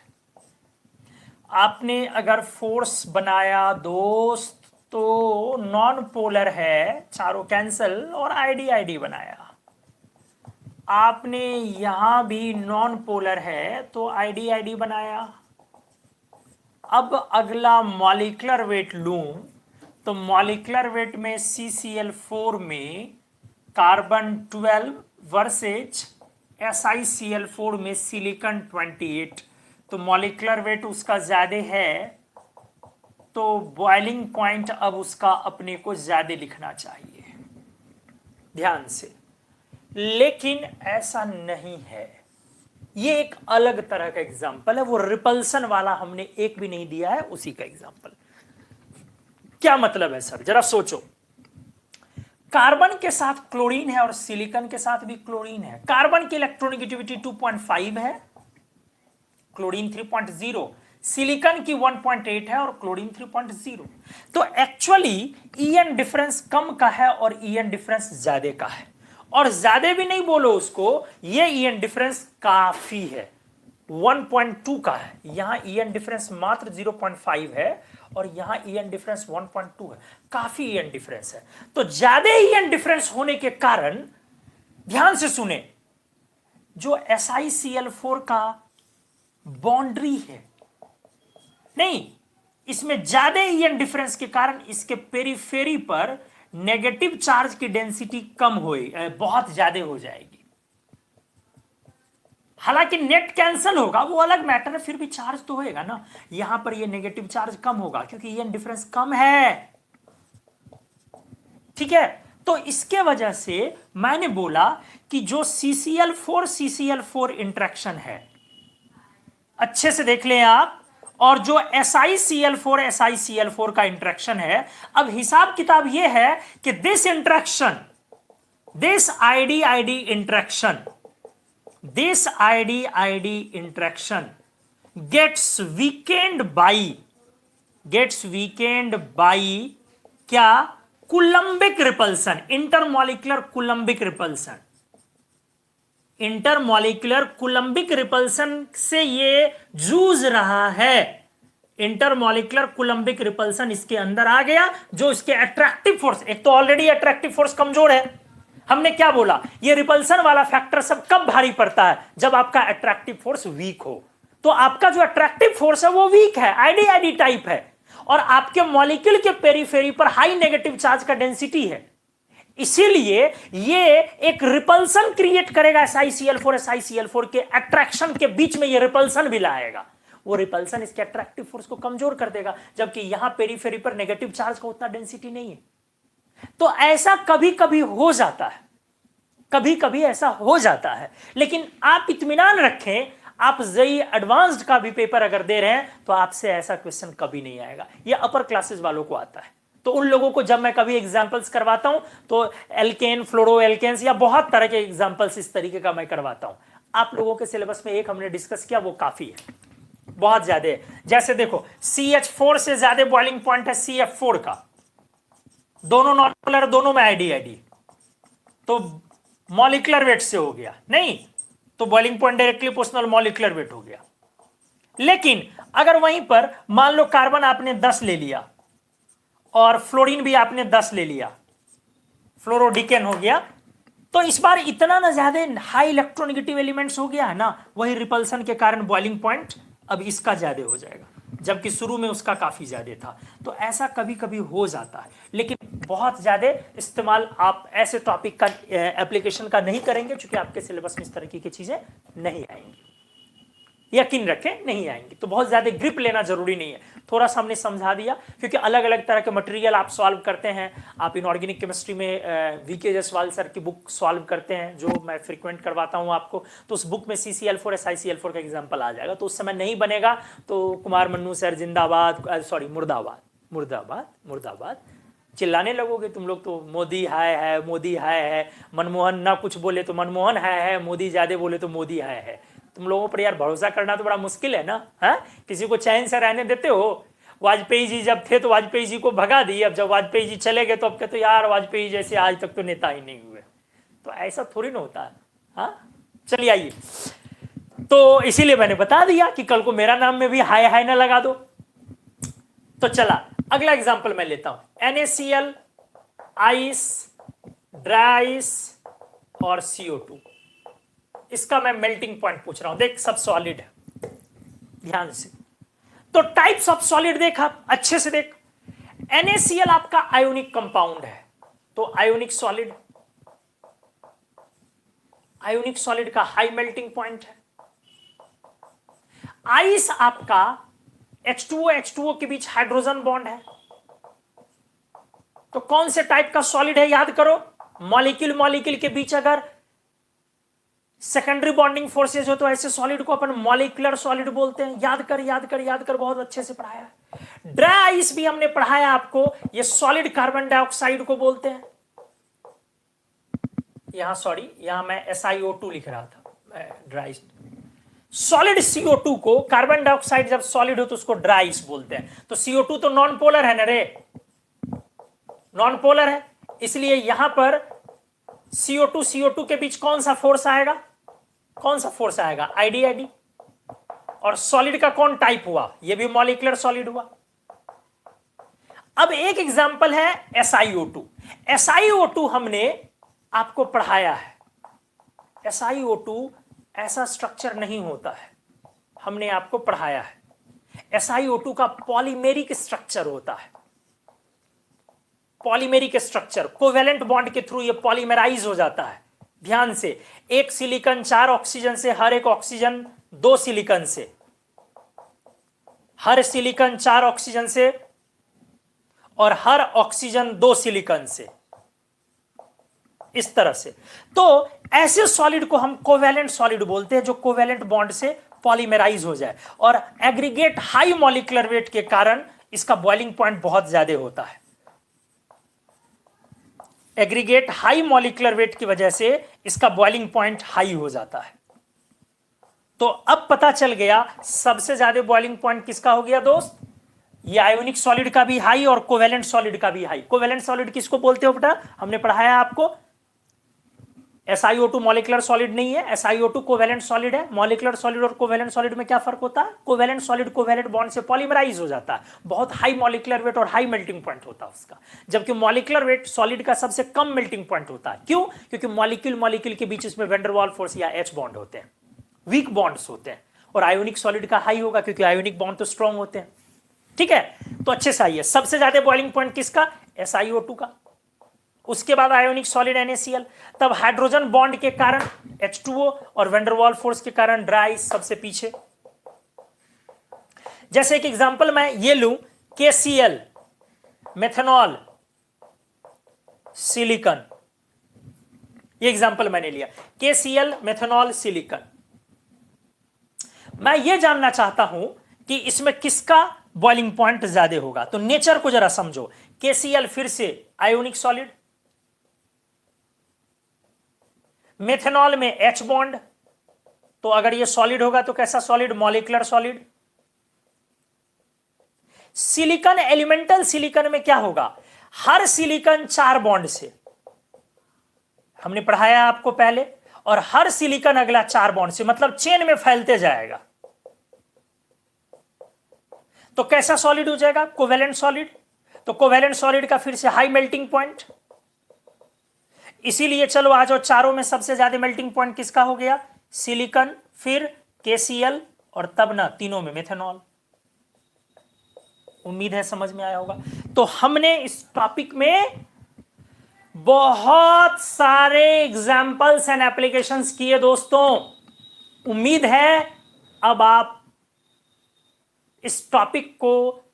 Speaker 1: आपने अगर फोर्स बनाया दोस्त तो नॉन पोलर है, चारों कैंसल, और आईडी बनाया। आपने यहां भी नॉन पोलर है तो आईडी बनाया। अब अगला मॉलिक्यूलर वेट लूं तो मॉलिक्यूलर वेट में CCl4 में कार्बन 12 वर्सेज SiCl4 में सिलिकॉन 28। तो मॉलिक्यूलर वेट उसका ज्यादा है, तो बॉइलिंग पॉइंट अब उसका अपने को ज्यादा लिखना चाहिए, ध्यान से। लेकिन ऐसा नहीं है, ये एक अलग तरह का एग्जाम्पल है। वो रिपल्सन वाला हमने एक भी नहीं दिया है, उसी का एग्जाम्पल। क्या मतलब है सर, जरा सोचो। कार्बन के साथ क्लोरीन है और सिलिकॉन के साथ भी क्लोरीन है। कार्बन की इलेक्ट्रोनेगेटिविटी 2.5 है, क्लोरीन 3.0, सिलिकॉन की 1.8 है और क्लोरीन 3.0। तो एक्चुअली ईएन डिफरेंस कम का है और ईएन डिफरेंस ज्यादा का है। और ज्यादा भी नहीं बोलो उसको, ये ईएन डिफरेंस काफी है, 1.2 का है। यहां ईएन डिफरेंस मात्र 0.5 है और यहां ईएन डिफरेंस 1.2 है, काफी ईएन डिफरेंस है। तो ज्यादा ईएन डिफरेंस होने के कारण, ध्यान से सुने, जो SiCl4 का बाउंड्री है, नहीं, इसमें ज्यादा ईएन डिफरेंस के कारण इसके पेरीफेरी पर नेगेटिव चार्ज की डेंसिटी कम होगी, बहुत ज्यादा हो जाएगी। हालांकि नेट कैंसल होगा, वो अलग मैटर है, फिर भी चार्ज तो होएगा ना। यहां पर ये नेगेटिव चार्ज कम होगा क्योंकि ईएन डिफरेंस कम है। ठीक है, तो इसके वजह से मैंने बोला कि जो CCl4 इंटरेक्शन है, अच्छे से देख लें आप, और जो SiCl4 का इंटरेक्शन है, अब हिसाब किताब यह है कि this interaction, this ID interaction gets weakened by क्या? Coulombic repulsion, intermolecular Coulombic repulsion. Intermolecular Coulombic repulsion से ये जूझ रहा है। इंटरमॉलिक्यूलर कूलम्बिक रिपल्सन इसके अंदर आ गया, जो इसके अट्रैक्टिव फोर्स, एक तो ऑलरेडी अट्रैक्टिव फोर्स कमजोर है। हमने क्या बोला, ये रिपल्सन वाला फैक्टर सब कब भारी पड़ता है, जब आपका अट्रैक्टिव फोर्स वीक हो। तो आपका जो अट्रैक्टिव फोर्स है वो वीक है, आईडी आईडी टाइप है, और आपके मॉलिक्यूल के पेरीफेरी पर हाई नेगेटिव चार्ज का डेंसिटी है। इसीलिए ये एक रिपल्सन क्रिएट करेगा SiCl4 के अट्रैक्शन के बीच में, ये रिपल्सन भी लाएगा। वो रिपल्सन इसके अट्रैक्टिव फोर्स को कमजोर कर देगा, जबकि यहां पेरीफेरी पर नेगेटिव चार्ज का उतना डेंसिटी नहीं है। तो ऐसा कभी कभी हो जाता है, कभी कभी ऐसा हो जाता है। लेकिन आप इत्मीनान रखें, आप जेईई एडवांस्ड का भी पेपर अगर दे रहे हैं तो आपसे ऐसा क्वेश्चन कभी नहीं आएगा। ये अपर क्लासेस वालों को आता है। तो उन लोगों को जब मैं कभी एग्जांपल्स करवाता हूं तो एल्केन, फ्लोरो एल्केन्स या बहुत तरह के एग्जांपल्स इस तरीके का मैं करवाता हूं। आप लोगों के सिलेबस में एक हमने डिस्कस किया, वो काफी है, बहुत ज्यादा है। जैसे देखो, CH4 से ज्यादा बॉइलिंग पॉइंट है CF4 का, दोनों नॉन पोलर, दोनों में आईडी आईडी, तो मॉलिक्यूलर वेट से हो गया नहीं, तो boiling point directly proportional molecular weight हो गया। लेकिन अगर वहीं पर मान लो कार्बन आपने 10 ले लिया और फ्लोरीन भी आपने 10 ले लिया, फ्लोरोडिकेन हो गया, तो इस बार इतना ना ज्यादा हाई इलेक्ट्रोनेगेटिव एलिमेंट्स हो गया है ना, वही रिपल्सन के कारण बॉइलिंग पॉइंट अब इसका ज्यादा हो जाएगा, जबकि शुरू में उसका काफी ज्यादा था। तो ऐसा कभी कभी हो जाता है, लेकिन बहुत ज्यादा इस्तेमाल आप ऐसे टॉपिक का एप्लीकेशन का नहीं करेंगे, क्योंकि आपके सिलेबस में इस तरह की चीजें नहीं आएंगी, यकीन रखें नहीं आएंगी। तो बहुत ज्यादा ग्रिप लेना जरूरी नहीं है, थोड़ा सा हमने समझा दिया, क्योंकि अलग अलग तरह के मटेरियल आप सॉल्व करते हैं। आप इनऑर्गेनिक केमिस्ट्री में वीके जायसवाल सर की बुक सॉल्व करते हैं, जो मैं फ्रीक्वेंट करवाता हूं आपको, तो उस बुक में CCl4 SiCl4 का एग्जाम्पल आ जाएगा। तो उस समय नहीं बनेगा तो कुमार मन्नू सर जिंदाबाद, सॉरी मुर्दाबाद, मुर्दाबाद, मुर्दाबाद चिल्लाने लगोगे तुम लोग। तो मोदी है, मोदी है, मनमोहन ना कुछ बोले तो मनमोहन है, मोदी ज्यादा बोले तो मोदी है। तुम लोगों पर यार भरोसा करना तो बड़ा मुश्किल है ना, है? किसी को चैन से रहने देते हो? वाजपेयी जी जब थे तो वाजपेयी जी को भगा दी, अब जब वाजपेयी जी चले गए तो अब कहते यार वाजपेयी जैसे आज तक तो नेता ही नहीं हुए। तो ऐसा थोड़ी ना होता है। हाँ, चलिए आइए। तो इसीलिए मैंने बता दिया कि कल को मेरा नाम में भी हाय हाय ना लगा दो। तो चला अगला एग्जाम्पल मैं लेता हूं, NaCl, आइस, ड्राई आइस और CO2। इसका मैं मेल्टिंग पॉइंट पूछ रहा हूं। देख, सब सॉलिड है, ध्यान से। तो टाइप्स ऑफ सॉलिड देख, आप अच्छे से देख। NaCl आपका आयोनिक कंपाउंड है, तो आयोनिक सॉलिड का हाई मेल्टिंग पॉइंट है। आइस आपका H2O के बीच हाइड्रोजन बॉन्ड है। तो कौन से टाइप का सॉलिड है याद करो, मॉलिक्यूल के बीच अगर सेकेंडरी बॉन्डिंग फोर्सेज हो तो ऐसे सॉलिड को अपन मॉलिक्यूलर सॉलिड बोलते हैं। याद कर, बहुत अच्छे से पढ़ाया है। ड्राई आइस भी हमने पढ़ाया आपको, ये सॉलिड कार्बन डाइऑक्साइड को बोलते हैं। यहां मैं SiO2 लिख रहा था, ड्राई। सॉलिड CO2 को, कार्बन डाइऑक्साइड जब सॉलिड हो तो उसको ड्राई आइस बोलते हैं। तो CO2 तो नॉन पोलर है ना रे, नॉन पोलर है, इसलिए यहां पर CO2 के बीच कौन सा फोर्स आएगा, आईडी। और सॉलिड का कौन टाइप हुआ, ये भी मॉलिक्यूलर सॉलिड हुआ। अब एक एग्जांपल है SiO2 हमने आपको पढ़ाया है। SiO2 ऐसा स्ट्रक्चर नहीं होता है, हमने आपको पढ़ाया है। SiO2 का पॉलीमेरिक स्ट्रक्चर होता है। पॉलीमेरिक स्ट्रक्चर, कोवेलेंट बॉन्ड के थ्रू ये पॉलीमराइज हो जाता है। ध्यान से, एक सिलिकॉन 4 ऑक्सीजन से, हर एक ऑक्सीजन 2 सिलिकॉन से, हर सिलिकॉन 4 ऑक्सीजन से और हर ऑक्सीजन 2 सिलिकॉन से, इस तरह से। तो ऐसे सॉलिड को हम कोवेलेंट सॉलिड बोलते हैं, जो कोवेलेंट बॉन्ड से पॉलीमराइज हो जाए, और एग्रीगेट हाई मॉलिक्यूलर वेट के कारण इसका बॉइलिंग पॉइंट बहुत ज्यादा होता है। एग्रीगेट हाई मॉलिक्यूलर वेट की वजह से इसका बॉइलिंग पॉइंट हाई हो जाता है। तो अब पता चल गया सबसे ज्यादा बॉइलिंग पॉइंट किसका हो गया दोस्त, ये आयोनिक सॉलिड का भी हाई और कोवेलेंट सॉलिड का भी हाई। कोवेलेंट सॉलिड किसको बोलते हो बेटा, हमने पढ़ाया आपको, SiO2 मॉलिक्यूलर सॉलिड नहीं है, SiO2 कोवेलेंट सॉलिड है। मॉलिक्यूलर सॉलिड और कोवेलेंट सॉलिड में क्या फर्क होता है? कोवेलेंट सॉलिड कोवेलेंट बॉन्ड से पॉलीमराइज हो जाता है, बहुत हाई मॉलिक्यूलर वेट और हाई मेल्टिंग पॉइंट होता है उसका, जबकि मॉलिक्यूलर वेट सॉलिड का सबसे कम मेल्टिंग पॉइंट होता है। क्यों? क्योंकि मॉलिक्यूल के बीच इसमें वैन डर वाल्स फोर्स या H बॉन्ड होते हैं, वीक बॉन्ड्स होते हैं, और आयोनिक सॉलिड का हाई होगा क्योंकि आयोनिक बॉन्ड तो स्ट्रॉन्ग होते हैं। ठीक है, तो अच्छे से आइए, सबसे ज्यादा बॉइलिंग पॉइंट किसका? SiO2 का, उसके बाद आयोनिक सॉलिड NaCl, तब हाइड्रोजन बॉन्ड के कारण H2O और वैन डर वाल्स फोर्स के कारण ड्राई सबसे पीछे। जैसे एक एग्जांपल मैं ये लूं, KCl मेथनॉल सिलिकॉन, ये एग्जांपल मैंने लिया, KCl मेथनॉल सिलिकॉन। मैं ये जानना चाहता हूं कि इसमें किसका बॉइलिंग पॉइंट ज्यादा होगा, तो नेचर को जरा समझो। KCl फिर से आयोनिक सॉलिड, मेथनॉल में H बॉन्ड, तो अगर ये सॉलिड होगा तो कैसा solid? Molecular solid. Silicon, elemental silicon में क्या होगा? हर सिलिकॉन 4 बॉन्ड से, हमने पढ़ाया आपको पहले, और हर सिलिकॉन अगला 4 बॉन्ड से, मतलब चेन में फैलते जाएगा। तो कैसा सॉलिड हो जाएगा? Covalent solid. तो कोवेलेंट सॉलिड का फिर से हाई मेल्टिंग पॉइंट, इसीलिए चलो आ जाओ, चारों में सबसे ज्यादा मेल्टिंग पॉइंट किसका हो गया? सिलिकॉन, फिर KCl, और तब ना तीनों में मेथनॉल। उम्मीद है समझ में आया होगा। तो हमने इस टॉपिक में बहुत सारे एग्जाम्पल्स एंड एप्लीकेशंस किए दोस्तों। उम्मीद है अब आप इस टॉपिक को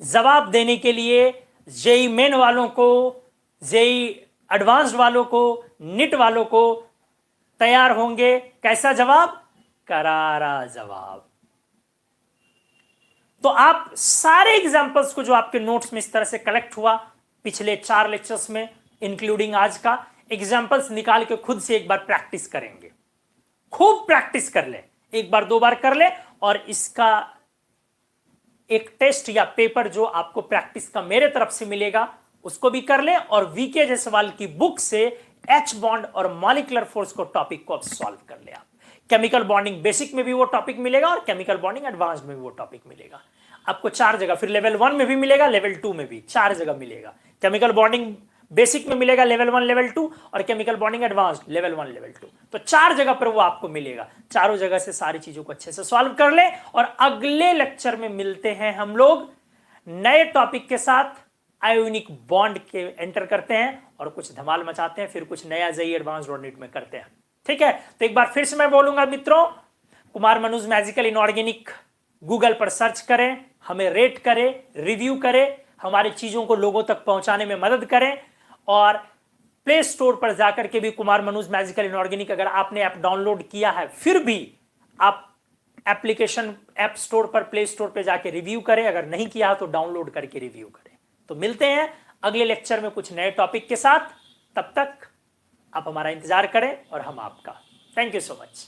Speaker 1: जवाब देने के लिए जेई मेन वालों को, जेई एडवांस्ड वालों को, नीट वालों को तैयार होंगे। कैसा जवाब? करारा जवाब। तो आप सारे एग्जाम्पल्स को जो आपके नोट्स में इस तरह से कलेक्ट हुआ पिछले 4 लेक्चर्स में, इंक्लूडिंग आज का, एग्जाम्पल्स निकाल के खुद से एक बार प्रैक्टिस करेंगे। खूब प्रैक्टिस कर ले, एक बार 2 बार कर ले, और इसका एक टेस्ट या पेपर जो आपको प्रैक्टिस का मेरे तरफ से मिलेगा उसको भी कर ले, और वीके जायसवाल की बुक से H बॉन्ड और मॉलिक्यूलर फोर्स को टॉपिक को अब सॉल्व कर ले। आप केमिकल बॉन्डिंग बेसिक में भी वो टॉपिक मिलेगा और केमिकल बॉन्डिंग एडवांस में भी वो टॉपिक मिलेगा आपको 4 जगह, फिर लेवल 1 में भी मिलेगा, लेवल 2 में भी 4 जगह मिलेगा। केमिकल बॉन्डिंग बेसिक में मिलेगा लेवल 1 लेवल 2, और chemical bonding advanced level 1 level 2, तो 4 जगह पर वो आपको मिलेगा। चारों जगह से सारी चीजों को अच्छे से सॉल्व कर ले, और अगले लेक्चर में मिलते हैं हम लोग नए टॉपिक के साथ। आयोनिक बॉन्ड के एंटर करते हैं और कुछ धमाल मचाते हैं, फिर कुछ नया जेईई एडवांस्ड और नीट में करते हैं। ठीक है, तो एक बार फिर से मैं बोलूंगा मित्रों, कुमार मनुज मैजिकल इनऑर्गेनिक गूगल पर सर्च करें, हमें रेट करें, रिव्यू करें, हमारी चीजों को लोगों तक पहुंचाने में मदद करें। और प्ले स्टोर पर जाकर के भी कुमार मनुज मैजिकल इनऑर्गेनिक, अगर आपने ऐप डाउनलोड किया है फिर भी आप एप्लीकेशन ऐप स्टोर पर, प्ले स्टोर पर जाके रिव्यू करें, अगर नहीं किया है तो डाउनलोड करके रिव्यू करें। तो मिलते हैं अगले लेक्चर में कुछ नए टॉपिक के साथ, तब तक आप हमारा इंतजार करें और हम आपका। Thank you so much.